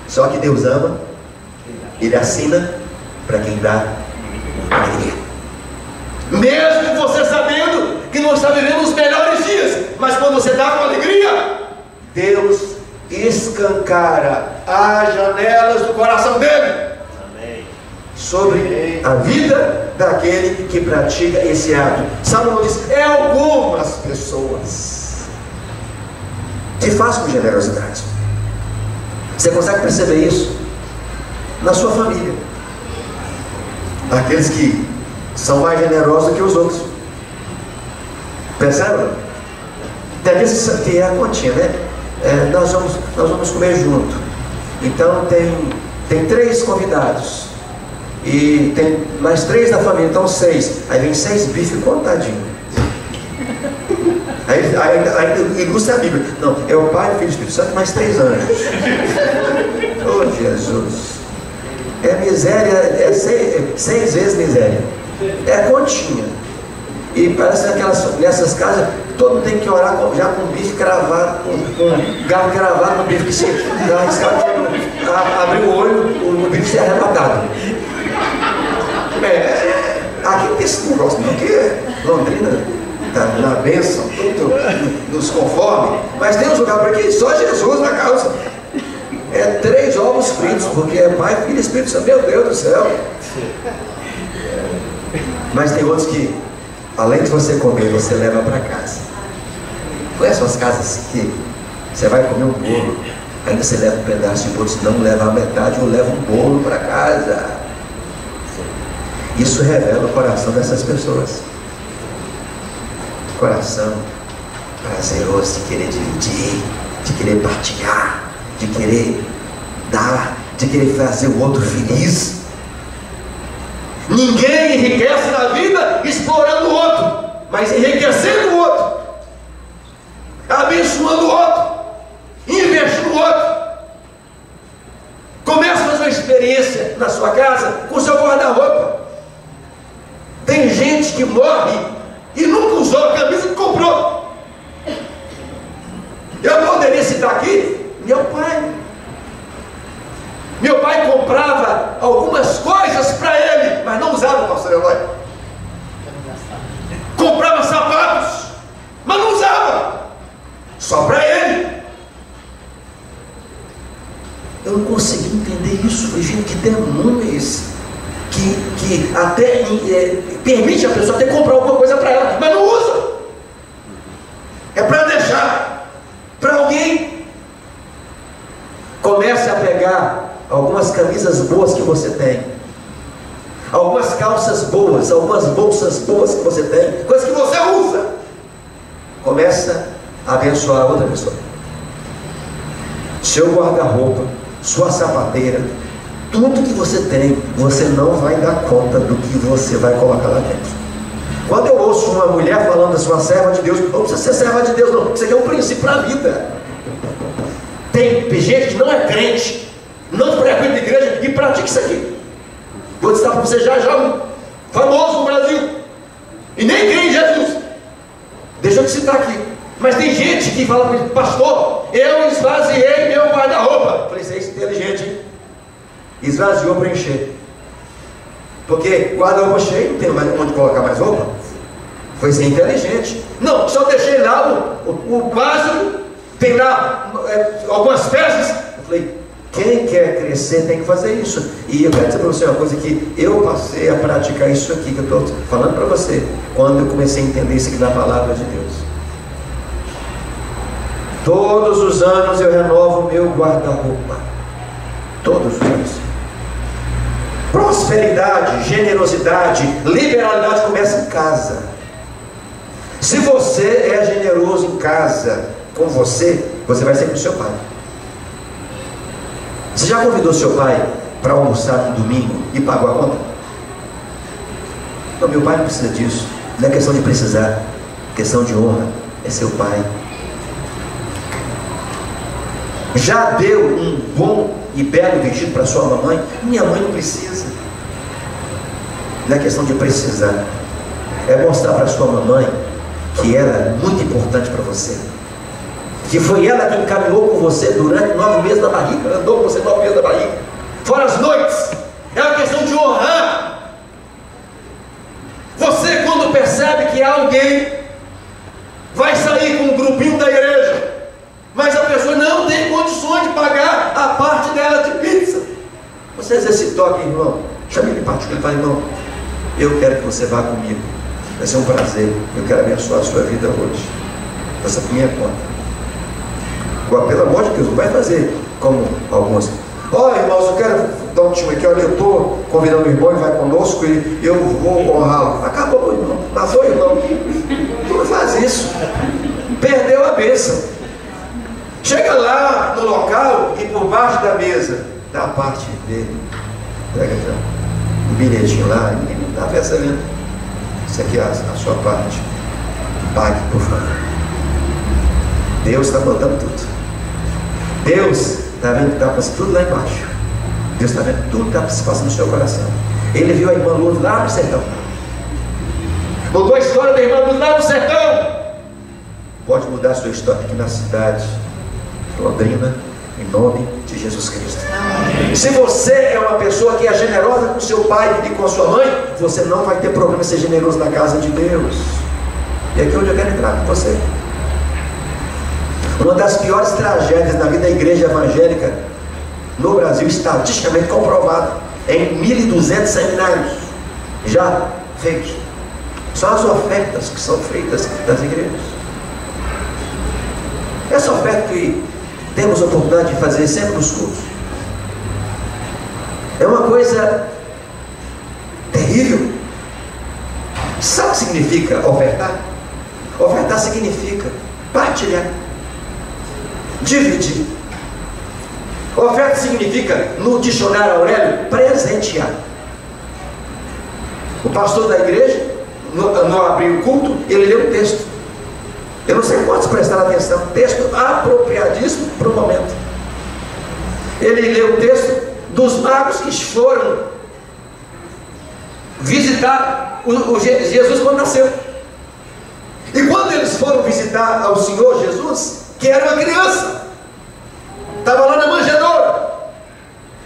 Só que Deus ama, Ele assina para quem dá alegria. Mesmo você sabendo que não está vivendo os melhores dias, mas quando você dá com alegria, Deus escancara as janelas do coração dele. Amém. Sobre a vida daquele que pratica esse ato. Salomão diz: é algumas pessoas que fazem com generosidade. Você consegue perceber isso na sua família? Aqueles que são mais generosos que os outros. Percebe? Tem aqueles que é a continha, né? Nós vamos comer junto. Então tem 3 convidados e tem mais 3 da família, então 6. Aí vem 6 bifes contadinho. Aí ilustra a Bíblia. Não, é o Pai, o Filho e o Espírito Santo mais 3 anjos. Oh Jesus! É miséria, é 6 vezes miséria. É continha. E parece que nessas casas todo mundo tem que orar já com o bife cravado, com garro cravado no bife, que se dá arriscado, abrir o olho, o bife se é arrebatado. Aqui não tem esse negócio, porque Londrina está na bênção, tudo nos conforme, mas tem uns lugares por aqui, só Jesus na causa. 3 ovos fritos, porque é Pai, Filho e Espírito Santo, meu Deus do céu. Mas tem outros que, além de você comer, você leva para casa. Conhece as casas que você vai comer um bolo, ainda você leva um pedaço de bolo, se não leva a metade ou leva um bolo para casa. Isso revela o coração dessas pessoas. Coração prazeroso de querer dividir, de querer partilhar, de querer dar, de querer fazer o outro feliz. Ninguém enriquece na vida explorando o outro, mas enriquecendo o outro, abençoando o outro, investindo no outro. Comece a fazer uma experiência na sua casa com o seu guarda-roupa. Tem gente que morre e nunca usou a camisa que comprou. Eu poderia citar aqui meu pai. Meu pai comprava algumas coisas para ele, mas não usava, pastor Eloy. Comprava sapatos, mas não usava, só para ele. Eu não consegui entender isso. Falei, gente, que demônio é esse? Que até permite a pessoa até comprar alguma coisa para ela, mas não usa. É para deixar para alguém. Comece a pegar algumas camisas boas que você tem, algumas calças boas, algumas bolsas boas que você tem, coisas que você usa. Começa a abençoar a outra pessoa. Seu guarda-roupa, sua sapateira, tudo que você tem, você não vai dar conta do que você vai colocar lá dentro. Quando eu ouço uma mulher falando da sua serva de Deus, não precisa ser serva de Deus não, isso aqui é um princípio para a vida. Tem gente que não é crente, não frequenta a igreja e pratica isso aqui. Vou citar para você já um famoso no Brasil, e nem crê em Jesus. Deixa eu te citar aqui. Mas tem gente que fala para mim, pastor, eu esvaziei meu guarda-roupa. Falei, isso é inteligente, hein? Esvaziou para encher. Porque guarda-roupa cheio, não tem mais onde colocar mais roupa. Foi ser inteligente. Não, só deixei lá o básico, tem lá algumas peças. Eu falei, quem quer crescer tem que fazer isso. E eu quero dizer para você uma coisa, que eu passei a praticar isso aqui que eu estou falando para você, quando eu comecei a entender isso aqui na palavra de Deus. Todos os anos eu renovo meu guarda-roupa. Todos os anos. Prosperidade, generosidade, liberalidade começa em casa. Se você é generoso em casa com você vai ser com o seu pai. Você já convidou seu pai para almoçar no domingo e pagou a conta? Não, meu pai não precisa disso. Não é questão de precisar, é questão de honra. É seu pai. Já deu um bom e belo vestido para sua mamãe? Minha mãe não precisa. Não é questão de precisar, é mostrar para sua mamãe que ela é muito importante para você, que foi ela que encaminhou com você durante 9 meses na barriga, andou com você 9 meses na barriga, fora as noites. É uma questão de honrar. Você, quando percebe que alguém vai sair com um grupinho da igreja, mas a pessoa não tem condições de pagar a parte dela de pizza, você exercitou aqui, irmão, chame ele em particular e fala, irmão, eu quero que você vá comigo, vai ser um prazer, eu quero abençoar a sua vida hoje, essa é a minha conta. Agora, pelo amor de Deus, não vai fazer como alguns. Irmãos, eu quero dar um time aqui, olha, eu estou convidando o irmão, ele vai conosco e eu vou honrá-lo. Acabou o irmão, matou o irmão. Não faz isso, perdeu a bênção. Chega lá no local e por baixo da mesa, dá a parte dele, pega já um bilhetinho lá, e dá a festa ali. Isso aqui é a sua parte, pague por favor. Deus está mandando tudo. Deus está vendo que está passando tudo lá embaixo. Deus está vendo tudo que está se passando no seu coração. Ele viu a irmã Lourdes lá no sertão, mudou a história da irmã Lourdes lá no sertão. Pode mudar a sua história aqui na cidade Londrina, em nome de Jesus Cristo. Amém. Se você é uma pessoa que é generosa com seu pai e com a sua mãe, você não vai ter problema em ser generoso na casa de Deus. E aqui é onde eu quero entrar com você. Uma das piores tragédias na vida da igreja evangélica no Brasil, estatisticamente comprovado, em 1.200 seminários já feitos, são as ofertas que são feitas das igrejas. Essa oferta que temos a oportunidade de fazer sempre nos cultos é uma coisa terrível. Sabe o que significa ofertar? Ofertar significa partilhar, dividir. Oferta significa, no dicionário Aurélio, presentear. pastor da igreja, no abrir o culto, ele leu um texto. Eu não sei quantos prestaram atenção. Texto apropriadíssimo para o momento. Ele leu o texto dos magos que foram visitar Jesus quando nasceu. E quando eles foram visitar ao Senhor Jesus, que era uma criança, estava lá na manjedoura,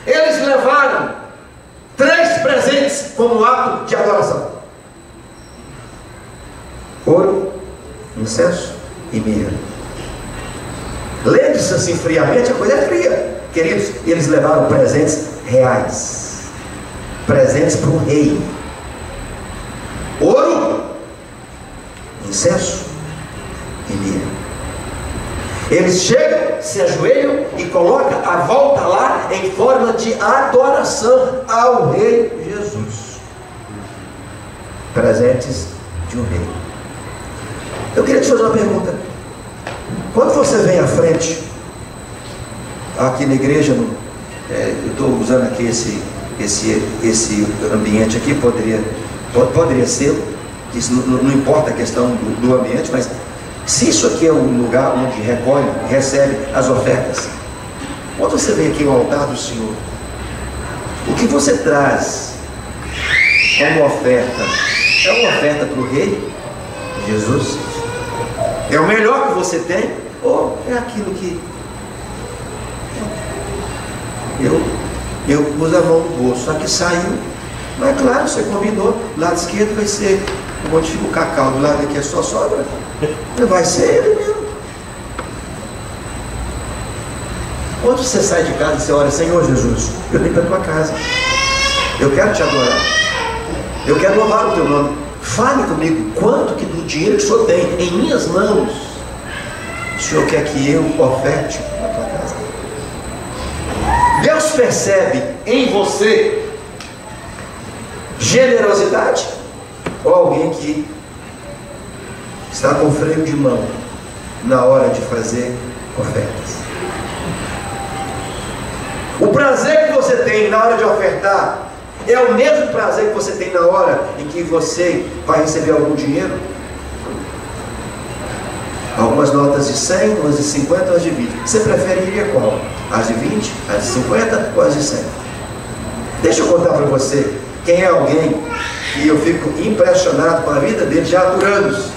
eles levaram 3 presentes como ato de adoração: ouro, incenso e mirra. Lembre-se assim friamente, a coisa é fria, queridos. Eles levaram presentes reais, presentes para o rei: ouro, incenso e mirra. Eles chegam, se ajoelham e colocam a volta lá em forma de adoração ao rei Jesus. Presentes de um rei. Eu queria te fazer uma pergunta. Quando você vem à frente, aqui na igreja, eu estou usando aqui esse ambiente aqui, poderia ser, isso não importa a questão do ambiente, mas se isso aqui é um lugar onde recolhe, recebe as ofertas, quando você vem aqui ao altar do Senhor, o que você traz como oferta? É uma oferta para o rei Jesus? É o melhor que você tem? Ou é aquilo que eu pus a mão no bolso, só que saiu? Mas claro, você combinou, do lado esquerdo vai ser onde fica o cacau, do lado aqui é só sobra, vai ser ele mesmo. Quando você sai de casa, você ora: Senhor Jesus, eu venho para a tua casa, eu quero te adorar, eu quero louvar o teu nome. Fale comigo, quanto que do dinheiro que o Senhor tem em minhas mãos, o Senhor quer que eu oferte na tua casa? Deus percebe em você generosidade, ou alguém que está com freio de mão na hora de fazer ofertas? O prazer que você tem na hora de ofertar é o mesmo prazer que você tem na hora em que você vai receber algum dinheiro? Algumas notas de 100, umas de 50, umas de 20. Você preferiria qual? As de 20, as de 50 ou as de 100? Deixa eu contar para você quem é alguém que eu fico impressionado com a vida dele já por anos,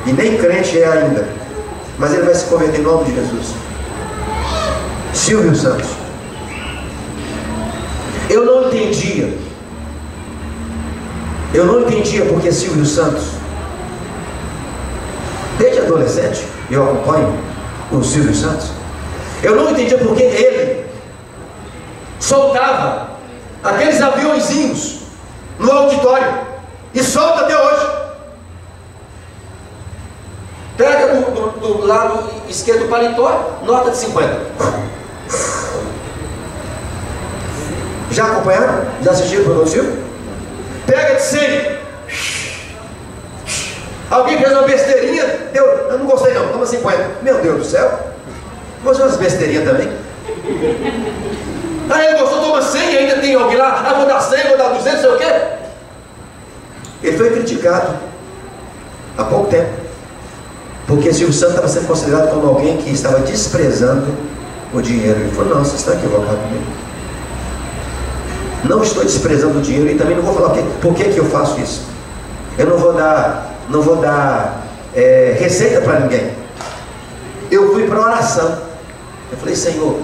e nem crente é ainda, mas ele vai se converter em nome de Jesus. Silvio Santos. Eu não entendia porque Silvio Santos, desde adolescente eu acompanho o Silvio Santos, eu não entendia porque ele soltava aqueles aviõezinhos no auditório, e solta até hoje. Pega do lado esquerdo do paletó, nota de 50. Já acompanharam? Já assistiram o programa do Silvio? Pega de 100. Alguém fez uma besteirinha, deu, eu não gostei não, toma 50. Meu Deus do céu, vou fazer umas besteirinhas também. Aí ele gostou, toma 100, ainda tem alguém lá, vou dar 100, vou dar 200, sei o quê. Ele foi criticado há pouco tempo, porque Silvio Santos estava sendo considerado como alguém que estava desprezando o dinheiro. Ele falou: não, você está equivocado comigo. Não estou desprezando o dinheiro, e também não vou falar por que eu faço isso. Eu não vou dar receita para ninguém. Eu fui para a oração. Eu falei: Senhor,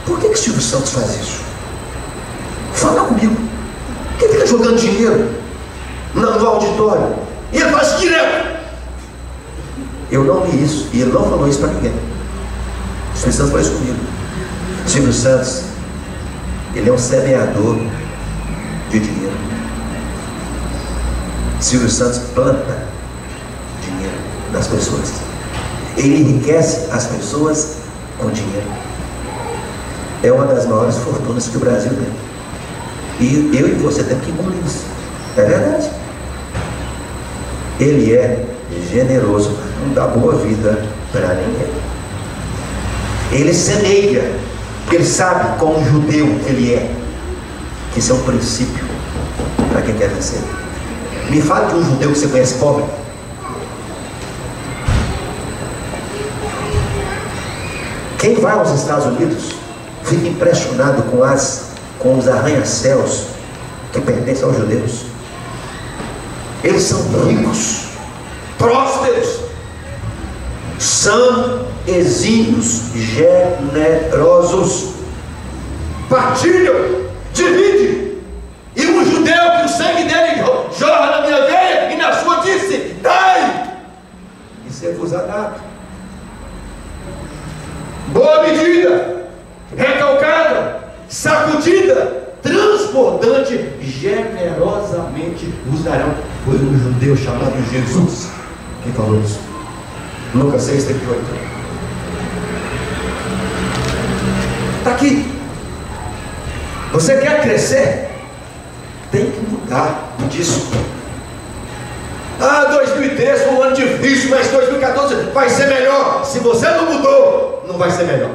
por que Silvio Santos faz isso? Fala comigo. Por que fica jogando dinheiro no auditório? E ele faz direto. Eu não li isso, e ele não falou isso para ninguém. Silvio Santos falou isso comigo. Silvio Santos, ele é um semeador de dinheiro. Silvio Santos planta dinheiro nas pessoas. Ele enriquece as pessoas com dinheiro. É uma das maiores fortunas que o Brasil tem. E eu e você temos que engolir isso. É verdade. Ele é generoso, não dá boa vida para ninguém. Ele semeia, porque ele sabe como judeu que ele é, que isso é um princípio para quem quer vencer. Me fale de um judeu que você conhece pobre. Quem vai aos Estados Unidos fica impressionado com os arranha-céus que pertencem aos judeus. Eles são ricos, prósperos, são exímios, generosos, partilham, dividem. E um judeu que o sangue dele jorra na minha veia e na sua disse: dai, e ser-vos-á dado. Boa medida, recalcada, sacudida, transbordante, generosamente vos darão. Foi um judeu chamado Jesus quem falou isso. Lucas 6, 38. Está aqui. Você quer crescer? Tem que mudar disso. 2013 foi um ano difícil, mas 2014 vai ser melhor. Se você não mudou, não vai ser melhor.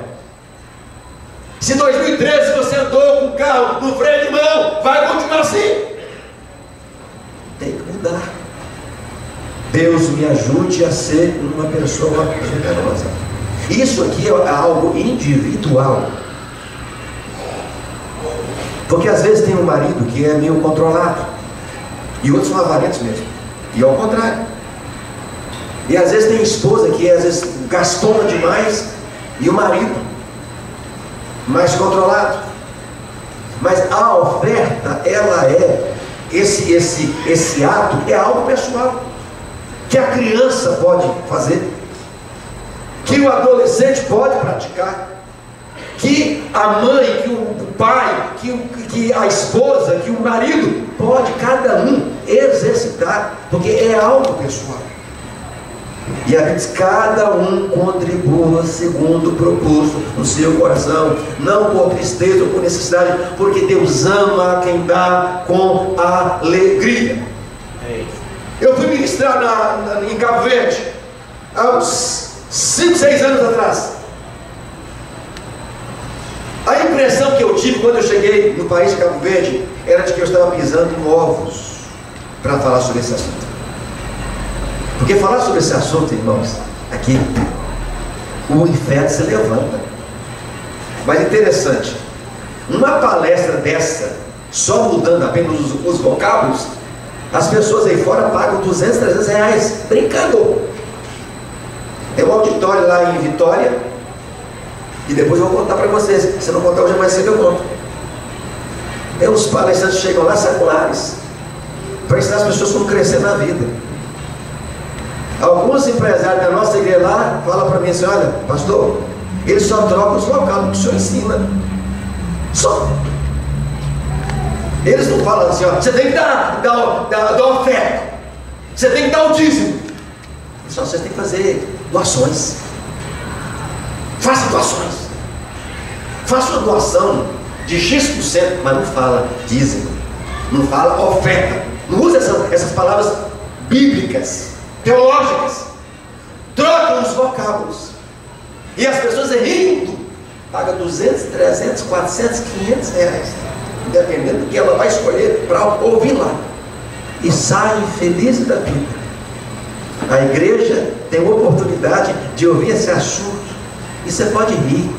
Se 2013 você andou com o carro no freio de mão, vai continuar assim. Tem que mudar. Deus me ajude a ser uma pessoa generosa. Isso aqui é algo individual. Porque às vezes tem um marido que é meio controlado e outros são avarentos mesmo. E ao contrário. E às vezes tem esposa que às vezes gastona demais e o marido mais controlado. Mas a oferta, ela é esse ato é algo pessoal, que a criança pode fazer, que o adolescente pode praticar, que a mãe, que o pai, que a esposa, que o marido pode cada um exercitar, porque é algo pessoal. E a Bíblia diz: cada um contribua segundo o propósito no seu coração, não por tristeza ou por necessidade, porque Deus ama quem dá com alegria. Eu fui ministrar em Cabo Verde há uns 5, 6 anos atrás. A impressão que eu tive quando eu cheguei no país de Cabo Verde era de que eu estava pisando em ovos para falar sobre esse assunto. Porque falar sobre esse assunto, irmãos, aqui o inferno se levanta. Mas interessante, uma palestra dessa, só mudando apenas os vocábulos, as pessoas aí fora pagam 200, 300 reais brincando. Tem um auditório lá em Vitória, e depois eu vou contar para vocês. Se não contar hoje, mais cedo eu conto. Aí os palestrantes chegam lá seculares para ensinar as pessoas como crescer na vida. Alguns empresários da nossa igreja lá falam para mim assim: olha, pastor, eles só trocam os locais que o senhor ensina. Só. Eles não falam assim: ó, você tem que dar oferta, você tem que dar o dízimo. Só vocês têm que fazer doações. Faça doações. Faça uma doação de X%, mas não fala dízimo, não fala oferta, não usa essas palavras bíblicas, teológicas. Trocam os vocábulos. E as pessoas rindo pagam 200, 300, 400, 500 reais, dependendo do que ela vai escolher para ouvir lá, e saem felizes da vida. A igreja tem a oportunidade de ouvir esse assunto, e você pode rir,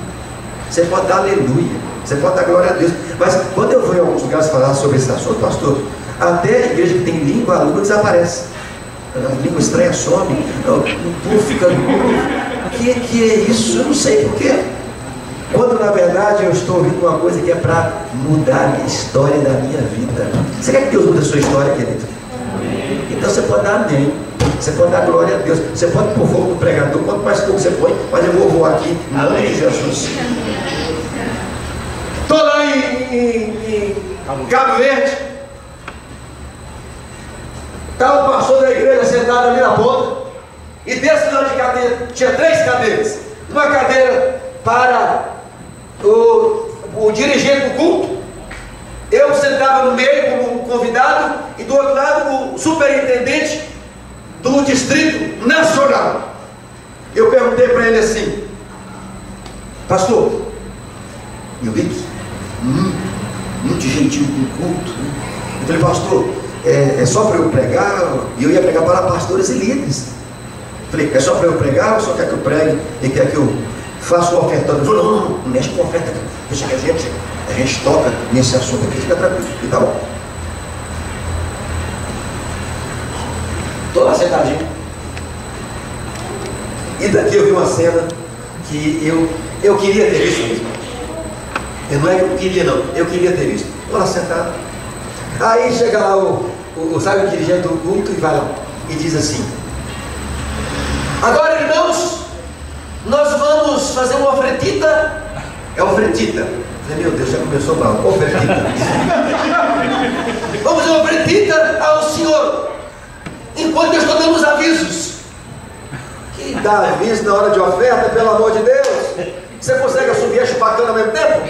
você pode dar aleluia, você pode dar glória a Deus. Mas quando eu vou em alguns lugares falar sobre esse assunto, pastor, até a igreja que tem língua desaparece, a língua estranha some, o povo fica: o que é isso? Eu não sei porquê. Quando na verdade eu estou ouvindo uma coisa que é para mudar a história da minha vida. Você quer que Deus mude a sua história, querido? Então você pode dar amém, você pode dar glória a Deus, você pode pôr fogo no pregador, quanto mais fogo você põe, mas eu vou voar aqui, em nome de Jesus. Estou lá em Cabo Verde, está o pastor da igreja sentado ali na ponta, e desse lado de cadeira tinha 3 cadeiras, uma cadeira para o dirigente do culto, eu sentava no meio como convidado, e do outro lado o superintendente do Distrito Nacional. Eu perguntei para ele assim: pastor, eu vi que muito jeitinho com o culto, né? Eu falei, pastor, é só para eu pregar? E eu ia pregar para pastores e líderes. Eu falei, é só para eu pregar ou só quer que eu pregue e quer que eu faça o ofertório? Ele falou, não mexe com oferta aqui. Deixa que a gente toca nesse assunto aqui, fica tranquilo. E tá bom. Estou lá sentadinho. E daqui eu vi uma cena que eu queria ter visto mesmo. Não é que eu queria não, eu queria ter visto. Estou lá sentado. Aí chega lá sabe, o dirigente do culto e vai lá e diz assim: agora, irmãos, nós vamos fazer uma ofertita. É ofertita. Meu Deus, já começou mal. Ofertita. Vamos fazer uma ofertita ao Senhor, enquanto eu estou dando os avisos. Que dá aviso na hora de oferta, pelo amor de Deus? Você consegue assobiar e chupar cana ao mesmo tempo?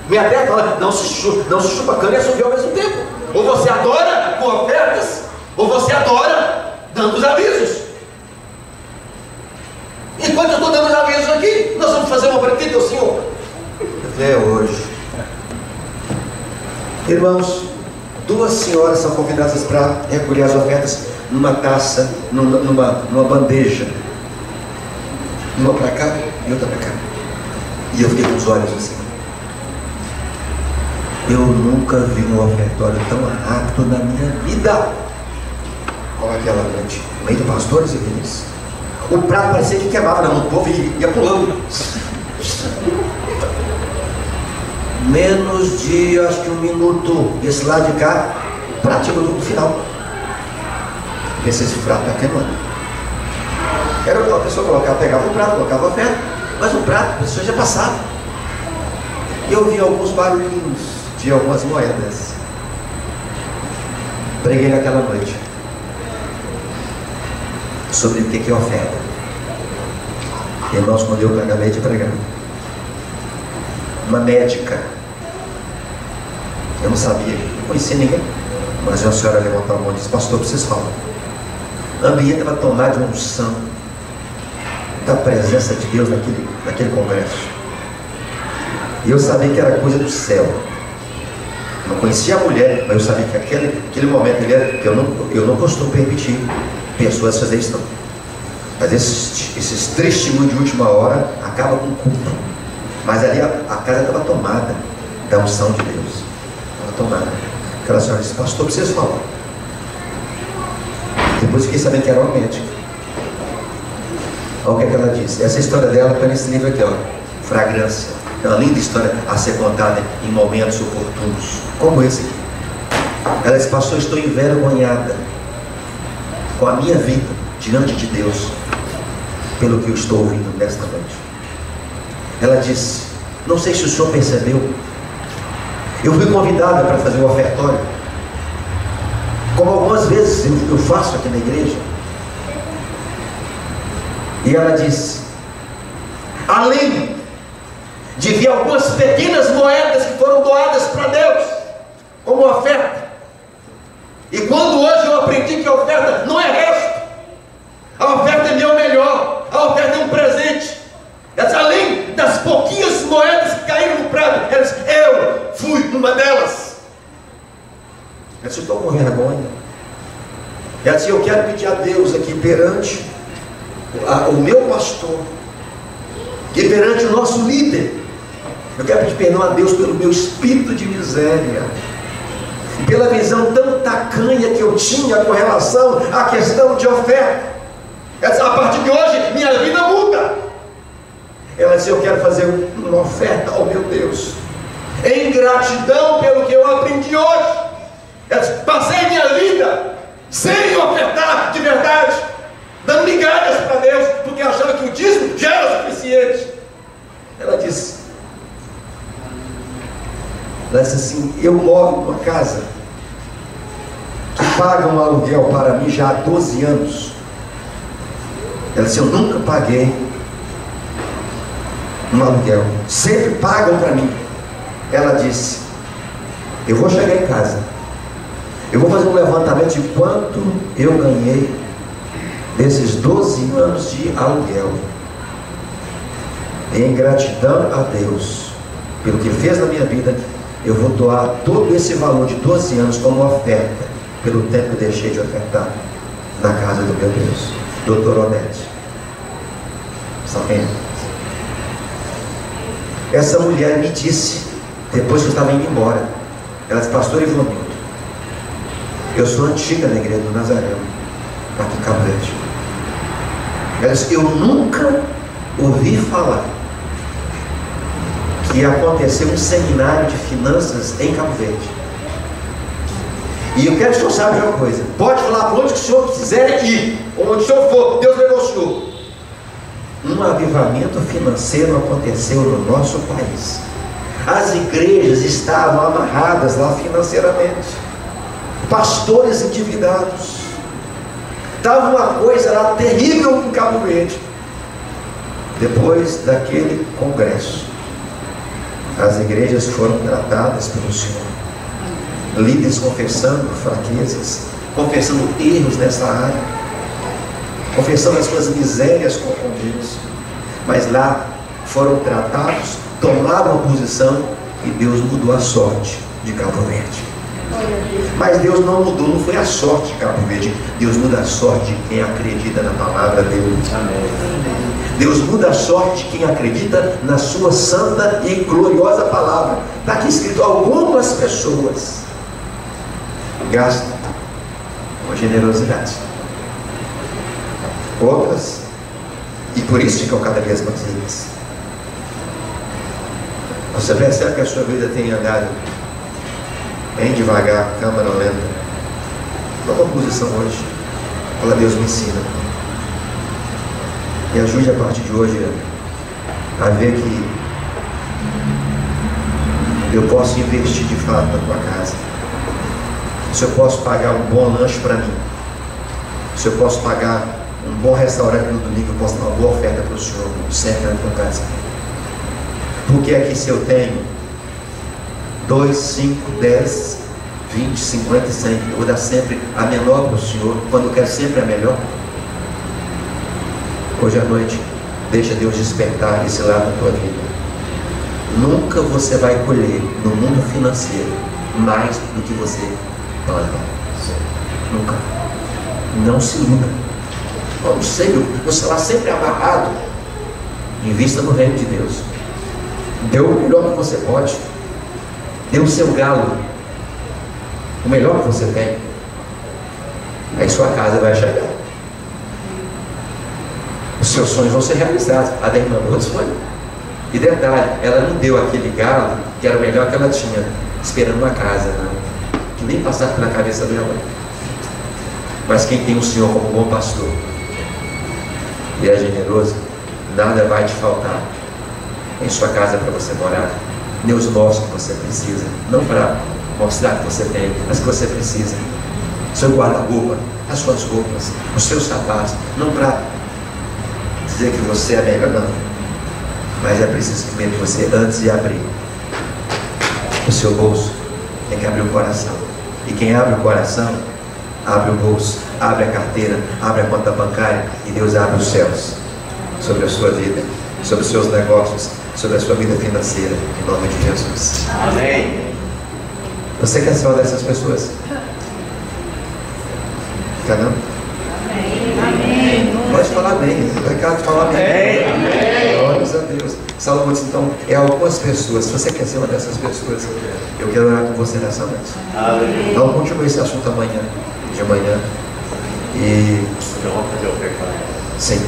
Minha terra fala, não se chupa cana e assobiar ao mesmo tempo. Ou você adora com ofertas, ou você adora dando os avisos. Enquanto eu estou dando os avisos aqui, nós vamos fazer uma ofertita ao Senhor. Eu falei, é hoje. Irmãos, duas senhoras são convidadas para recolher as ofertas numa taça, numa bandeja. Uma para cá e outra para cá. E eu fiquei com os olhos assim. Eu nunca vi um ofertório tão rápido na minha vida como aquela noite. No meio de pastores e líderes. O prato parecia que queimava na mão do povo e ia pulando. Menos de, acho que 1 minuto desse lado de cá, o prato chegou no final. Pensei, esse prato está queimando. Era a pessoa pegava o prato, colocava a oferta, mas o prato, a pessoa já passava. E eu vi alguns barulhinhos de algumas moedas. Preguei naquela noite sobre o que é oferta. Irmãos, quando eu acabei de pregar, uma médica, eu não sabia, não conhecia ninguém, mas a senhora levantou a mão e disse, pastor, preciso falar. O ambiente estava tomado de uma unção da presença de Deus naquele congresso. E eu sabia que era coisa do céu. Não conhecia a mulher, mas eu sabia que aquele momento que eu não costumo permitir pessoas fazer isso não. Mas esses testemunhos de última hora acabam com o culto. Mas ali a casa estava tomada da unção de Deus. Estava tomada. Aquela senhora disse, pastor, preciso falar. Depois fiquei sabendo que era uma médica. Olha o que ela disse. Essa história dela está nesse livro aqui, ó, Fragrância. É uma linda história a ser contada em momentos oportunos, como esse aqui. Ela disse, pastor, estou envergonhada com a minha vida diante de Deus pelo que eu estou ouvindo nesta noite. Ela disse, não sei se o senhor percebeu, eu fui convidada para fazer o ofertório, como algumas vezes eu faço aqui na igreja. E ela disse, além de ver algumas pequenas moedas que foram doadas para Deus como oferta, e quando hoje eu aprendi que a oferta não é resto, a oferta é meu melhor, a oferta é um presente. Ela disse, além das pouquinhas moedas que caíram no prato, ela disse, eu fui uma delas. Ela disse, estou com vergonha. Ela disse, eu quero pedir a Deus aqui perante o meu pastor e perante o nosso líder, eu quero pedir perdão a Deus pelo meu espírito de miséria e pela visão tão tacanha que eu tinha com relação à questão de oferta. Ela disse, a partir de hoje minha vida muda. Ela disse, eu quero fazer uma oferta ao meu Deus em gratidão pelo que eu aprendi hoje. Ela disse, passei minha vida sem ofertar de verdade, dando migalhas para Deus, porque achava que o dízimo já era suficiente. Ela disse assim, eu moro numa casa que paga um aluguel para mim já há 12 anos. Ela disse, eu nunca paguei um aluguel, sempre pagam para mim. Ela disse, eu vou chegar em casa, eu vou fazer um levantamento de quanto eu ganhei desses 12 anos de aluguel, em gratidão a Deus pelo que fez na minha vida. eu vou doar todo esse valor de 12 anos como oferta, pelo tempo que eu deixei de ofertar na casa do meu Deus. Doutor Onete. Sabendo? Essa mulher me disse, depois que eu estava indo embora, ela disse: pastor Ivanildo, eu sou antiga na igreja do Nazareno, aqui em Cabo Verde. Ela disse: eu nunca ouvi falar que ia acontecer um seminário de finanças em Cabo Verde. E eu quero que o senhor saiba de uma coisa: pode falar para onde que o senhor quiser ir, onde o senhor for, Deus levou o senhor. Um avivamento financeiro aconteceu no nosso país. As igrejas estavam amarradas lá financeiramente, pastores endividados. Estava uma coisa lá terrível em Cabo Verde. Depois daquele congresso, as igrejas foram tratadas pelo Senhor. Líderes confessando fraquezas, confessando erros nessa área, confessando as suas misérias com Deus. Mas lá foram tratados, tomaram uma posição, e Deus mudou a sorte de Cabo Verde. Mas Deus não mudou, não foi a sorte de Cabo Verde. Deus muda a sorte de quem acredita na palavra dele. Amém. Deus muda a sorte de quem acredita na sua santa e gloriosa palavra. Está aqui escrito: algumas pessoas gastam com generosidade, outras, e por isso ficam cada vez mais ricas. Você percebe que a sua vida tem andado bem devagar, câmara lenta. Toma uma posição hoje. Fala: Deus, me ensina. Me ajude a partir de hoje a ver que eu posso investir de fato na tua casa. Se eu posso pagar um bom lanche para mim, se eu posso pagar um bom restaurante no domingo, eu posso dar uma boa oferta para o Senhor, sempre na tua casa. Porque aqui, se eu tenho 2, 5, 10, 20, 50 e 100, eu vou dar sempre a menor para o Senhor, quando eu quero sempre a melhor. Hoje à noite, deixa Deus despertar esse lado da tua vida. Nunca você vai colher no mundo financeiro mais do que você planta. Nunca. Não se iluda. Não sei, você está sempre amarrado. Invista no reino de Deus. Dê o melhor que você pode. Dê o seu galo, o melhor que você tem. Aí sua casa vai chegar. Os seus sonhos vão ser realizados. A da irmã Lourdes foi. E detalhe, ela não deu aquele galo que era o melhor que ela tinha, esperando uma casa, não. Que nem passava pela cabeça dela. Mas quem tem o Senhor como bom pastor e é generoso, nada vai te faltar em sua casa para você morar, nem os móveis que você precisa, não para mostrar que você tem, mas que você precisa. Seu guarda-roupa, as suas roupas, os seus sapatos, não para dizer que você é melhor, não. Mas é preciso primeiro você, antes de abrir o seu bolso, tem que abrir o coração. E quem abre o coração, abre o bolso, abre a carteira, abre a conta bancária, e Deus abre os céus sobre a sua vida, sobre os seus negócios, sobre a sua vida financeira, em nome de Jesus. Amém. Você quer ser uma dessas pessoas? Quer não? Amém. Pode falar bem, o pecado fala bem. Glórias a Deus. Salomão disse: então, é algumas pessoas. Se você quer ser uma dessas pessoas, eu quero orar com você nessa noite. Amém. Então, continue esse assunto amanhã, de manhã. E vamos fazer o pecado. Sim.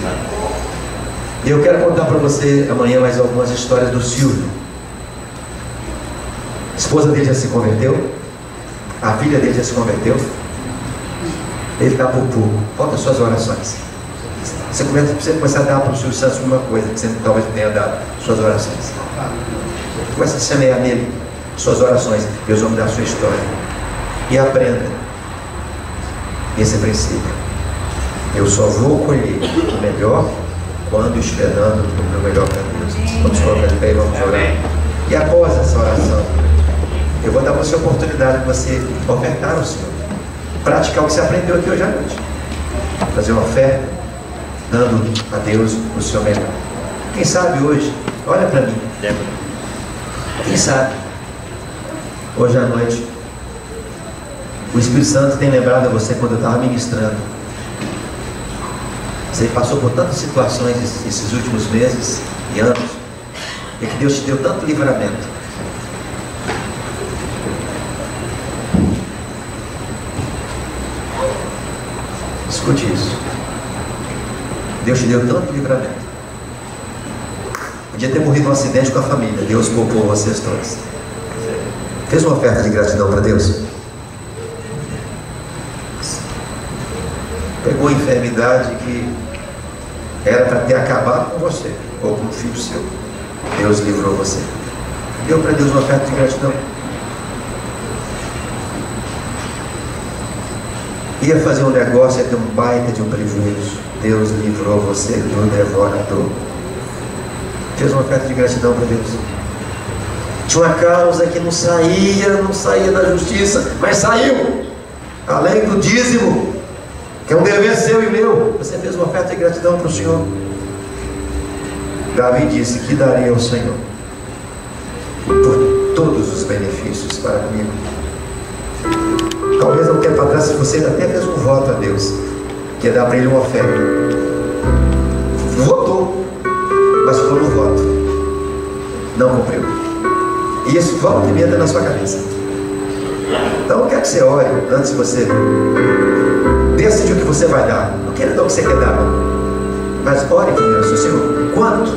E eu quero contar para você amanhã mais algumas histórias do Silvio. A esposa dele já se converteu, a filha dele já se converteu. Ele está por pouco. Falta as suas orações. Você precisa começar a dar para o Silvio Santos uma coisa que você talvez tenha dado: suas orações. Começa a semear nele suas orações. Deus vai mudar a sua história. E aprenda esse princípio: eu só vou colher o melhor quando estiver dando o meu melhor para Deus. Vamos colocar de pé e vamos orar. E após essa oração, eu vou dar para você a oportunidade de você ofertar ao Senhor, praticar o que você aprendeu aqui hoje à noite, fazer uma oferta, dando a Deus o seu melhor. Quem sabe hoje, olha para mim, quem sabe Hoje à noite, o Espírito Santo tem lembrado a você quando eu estava ministrando. Você passou por tantas situações esses últimos meses e anos, e que Deus te deu tanto livramento. Escute isso. Deus te deu tanto livramento. Podia ter morrido num acidente com a família. Deus poupou vocês todos. Fez uma oferta de gratidão para Deus? Pegou a enfermidade que era para ter acabado com você ou com um filho seu. Deus livrou você. Deu para Deus uma oferta de gratidão. Ia fazer um negócio, ia ter um baita de um prejuízo. Deus livrou você do devorador. Fez uma oferta de gratidão para Deus. Tinha uma causa que não saía da justiça, mas saiu. Além do dízimo, que é um dever seu e meu, você fez uma oferta de gratidão para o Senhor. Davi disse que daria ao Senhor por todos os benefícios para comigo. Talvez há um tempo atrás você até fez um voto a Deus, que ia dar para ele uma oferta. Votou, mas ficou no voto, não cumpriu. E isso volta e meia na sua cabeça. Então eu quero que você ore antes de você decidir o que você vai dar. Não quero dar o que você quer dar, não. Mas ore primeiro, Senhor, quanto do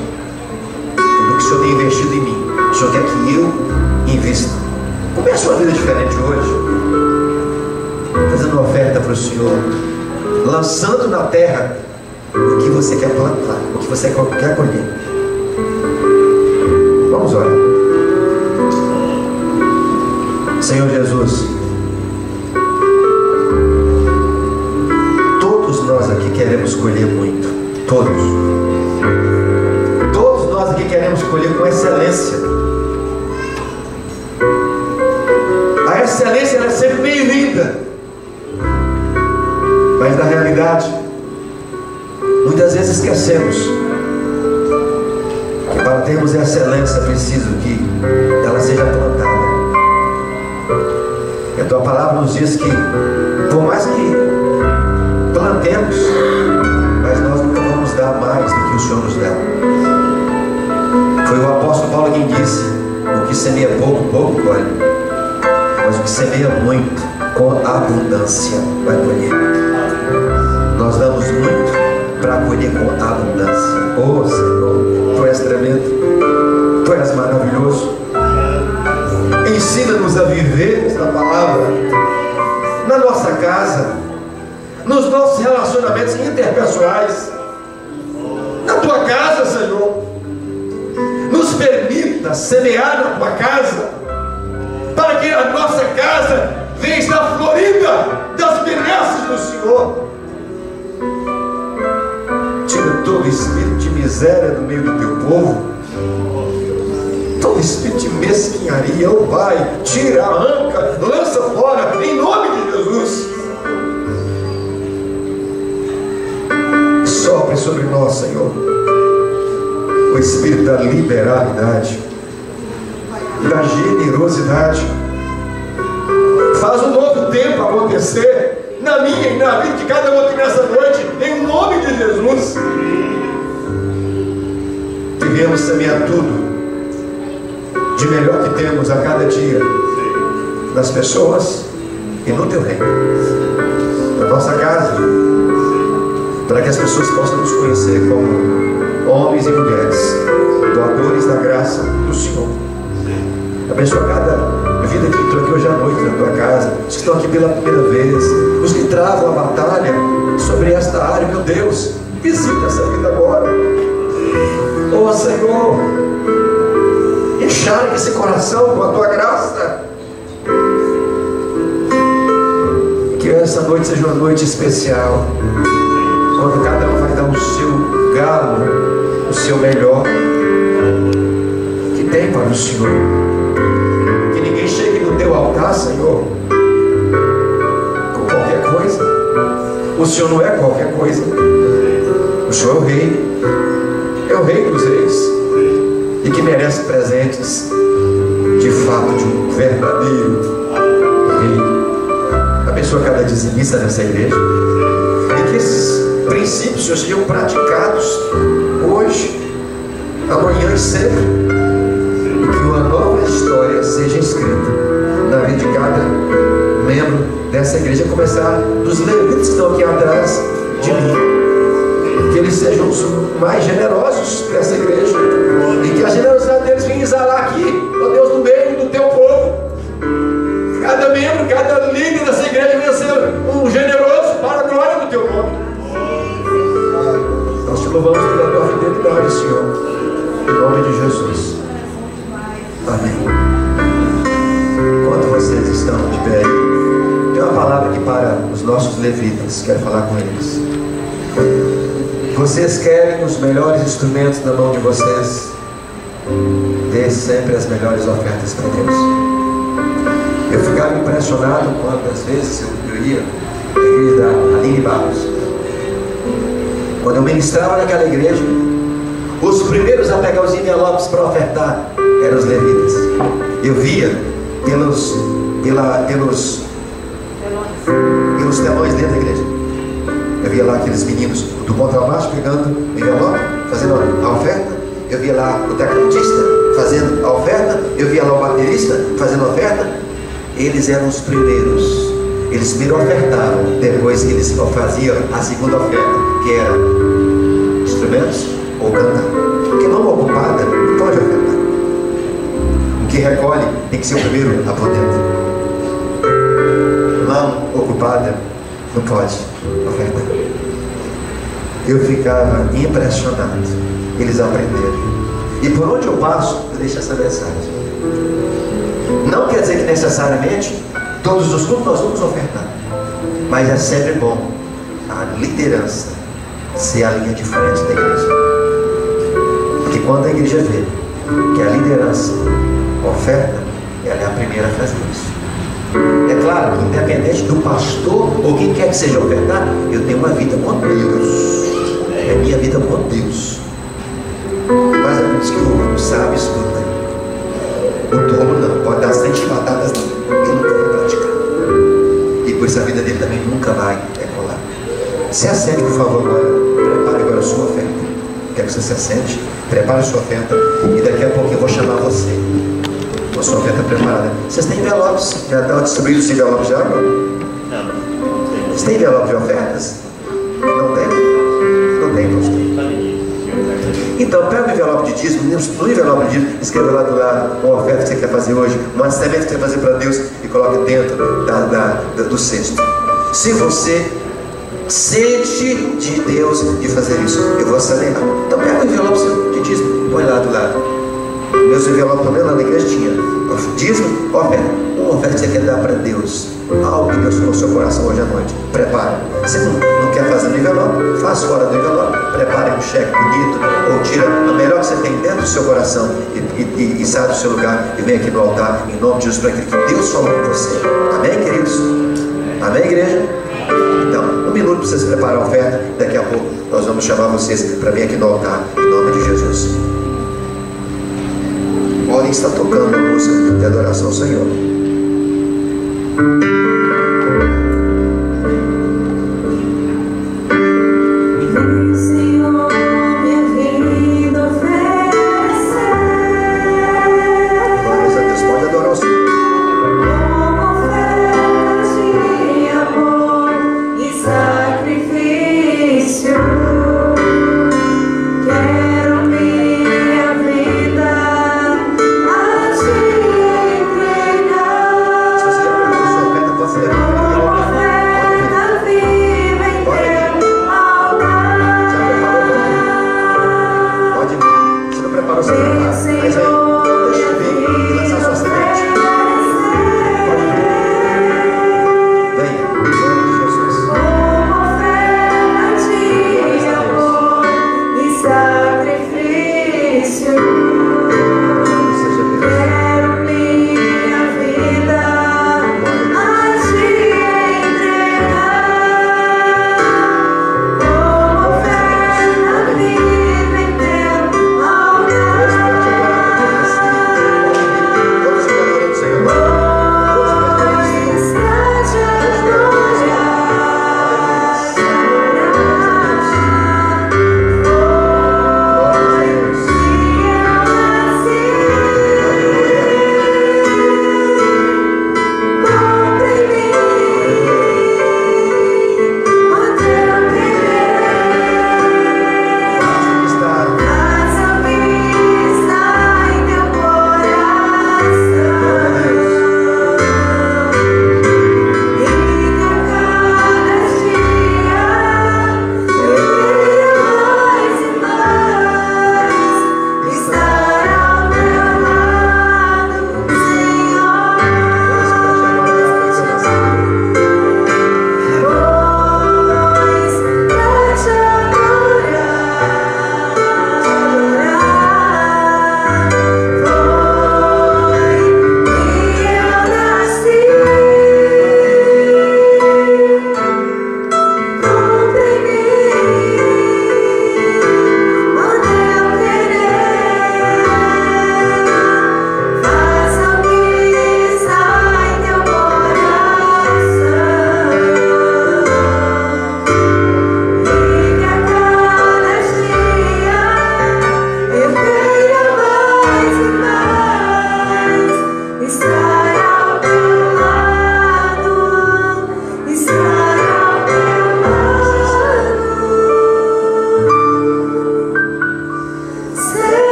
que o Senhor tem investido em mim, o Senhor quer que eu invista? Comece uma vida diferente hoje, fazendo uma oferta para o Senhor, lançando na terra o que você quer plantar, o que você quer colher. Vamos orar. Senhor Jesus, todos nós aqui queremos colher muito. Todos nós aqui queremos colher com excelência. A excelência ela é sempre bem-vinda, mas na realidade muitas vezes esquecemos que para termos excelência é preciso que ela seja plantada. E a tua palavra nos diz que por mais que plantemos, mas nós nunca vamos dar mais do que o Senhor nos dá. Foi o apóstolo Paulo quem disse: o que semeia pouco, pouco colhe, mas o que semeia muito, com abundância vai colher. Nós damos muito para colher com abundância. Oh Senhor, Tu és tremendo, Tu és maravilhoso. Ensina-nos a viver esta palavra na nossa casa, nos nossos relacionamentos interpessoais, na Tua casa, Senhor. Nos permita semear na Tua casa, para que a nossa casa venha estar florida das benesses do Senhor. Tira todo espírito de miséria do meio do Teu povo, todo espírito de mesquinharia, oh Pai, tira, arranca, lança fora, em nome de Jesus. Sopre sobre nós, Senhor, o espírito da liberalidade, da generosidade. Faz um novo tempo acontecer na minha e na vida de cada um aqui nessa noite, em nome de Jesus. Devemos semear tudo de melhor que temos a cada dia, nas pessoas e no Teu reino, na nossa casa, para que as pessoas possam nos conhecer como homens e mulheres doadores da graça do Senhor. Abençoa cada vida que entrou aqui hoje à noite na Tua casa, os que estão aqui pela primeira vez, os que travam a batalha sobre esta área. Meu Deus, visita essa vida agora. Oh Senhor, encharque esse coração com a Tua graça. Que essa noite seja uma noite especial, quando cada um vai dar o seu galo, o seu melhor que tem para o Senhor. Que ninguém chegue no Teu altar, Senhor, com qualquer coisa. O Senhor não é qualquer coisa. O Senhor é o Rei, é o Rei dos Reis, e que merece presentes de fato de um verdadeiro rei. Abençoa cada dizimista nessa igreja, e que esses princípios, Senhor, sejam praticados hoje, amanhã e sempre, e que uma nova história seja escrita na vida de cada membro dessa igreja, a começar dos levitas que estão aqui atrás de mim, que eles sejam os mais generosos dessa igreja, e que a generosidade deles venha exalar aqui, ó Deus, no meio do teu povo. Cada membro, cada líder dessa igreja venha ser um generoso para a glória do teu nome. Nós te louvamos pela tua fidelidade, Senhor, em nome de Jesus. Amém. Enquanto vocês estão de pé, tem uma palavra aqui para os nossos levitas. Quero falar com eles. Vocês querem os melhores instrumentos na mão de vocês? Dê sempre as melhores ofertas para Deus. Eu ficava impressionado quantas vezes eu ia na igreja da Aline Barros. Quando eu ministrava naquela igreja, os primeiros a pegar os envelopes para ofertar eram os levitas. Eu via pelos telões dentro da igreja. Eu via lá aqueles meninos do contrabaixo pegando o envelope, fazendo a oferta. Eu via lá o tecladista fazendo a oferta. Eu via lá o baterista fazendo a oferta. Eles eram os primeiros. Eles primeiro ofertavam, depois eles faziam a segunda oferta, que era instrumentos ou cantar. Porque mão ocupada não pode ofertar. O que recolhe tem que ser o primeiro a pôr dentro. Mão ocupada não pode ofertar. Eu ficava impressionado. Eles aprenderam. E por onde eu passo, eu deixo essa mensagem. Não quer dizer que necessariamente todos os cultos nós vamos ofertar, mas é sempre bom a liderança ser a linha de frente da igreja. Porque quando a igreja vê que a liderança oferta, ela é a primeira a fazer isso. É claro que independente do pastor ou quem quer que seja ofertar, eu tenho uma vida com Deus. É minha vida com Deus. Mas é por isso que o sábio escuta. O tolo não, pode dar 100 batatas não, ele nunca vai praticar. E por isso a vida dele também nunca vai decolar. Se assente, por favor, agora. Prepare agora a sua oferta. Quero que você se assente, prepare a sua oferta, e daqui a pouco eu vou chamar você com a sua oferta preparada. Vocês têm envelopes? Já estão distribuídos os envelopes já? Não. Vocês têm envelope de ofertas? Não tem? Não tem, pastor. Então, pega o envelope de dízimo, no envelope de dízimo, escreva lá do lado uma oferta que você quer fazer hoje, uma semente que você quer fazer para Deus, e coloque dentro do cesto. Se você sente de Deus de fazer isso, eu vou acelerar. Então, pega o envelope de dízimo e põe lá do lado. Meus envelopes também lá na igreja tinha dízimo, oferta. Uma oferta que você quer dar para Deus, algo que Deus falou no seu coração hoje à noite. Prepare. Se não quer fazer no envelope, faça fora do envelope. Prepare um cheque bonito, ou tira a melhor que você tem dentro do seu coração e sai do seu lugar e vem aqui no altar, em nome de Jesus, para aquilo que Deus falou com você. Amém, queridos? Amém, igreja? Então, um minuto para vocês preparar a oferta. Daqui a pouco nós vamos chamar vocês para vir aqui no altar, em nome de Jesus. Podem estar tocando a música de adoração ao Senhor.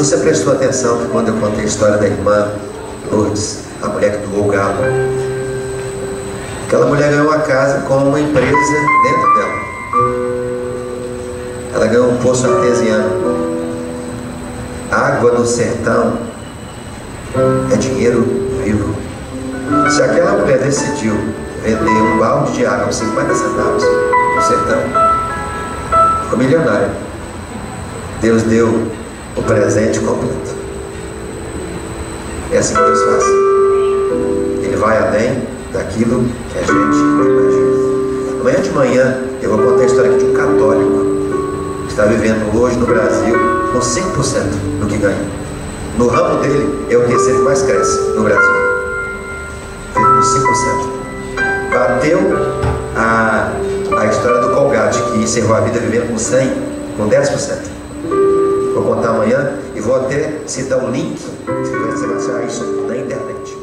você prestou atenção que quando eu contei a história da irmã Lourdes, a mulher que doou o galo, aquela mulher ganhou uma casa com uma empresa dentro dela. Ela ganhou um poço artesiano. Água no sertão é dinheiro vivo. Se aquela mulher decidiu vender um balde de água por 50 centavos no sertão, ficou milionária. Deus deu o presente completo. É assim que Deus faz. Ele vai além daquilo que a gente imagina. Amanhã de manhã eu vou contar a história aqui de um católico que está vivendo hoje no Brasil com 5% do que ganha. No ramo dele é o terceiro que mais cresce no Brasil. Vive com 5%. Bateu a história do Colgate, que encerrou a vida vivendo com 100, com 10%. Vou contar amanhã e vou até citar um link, você vai achar isso na internet.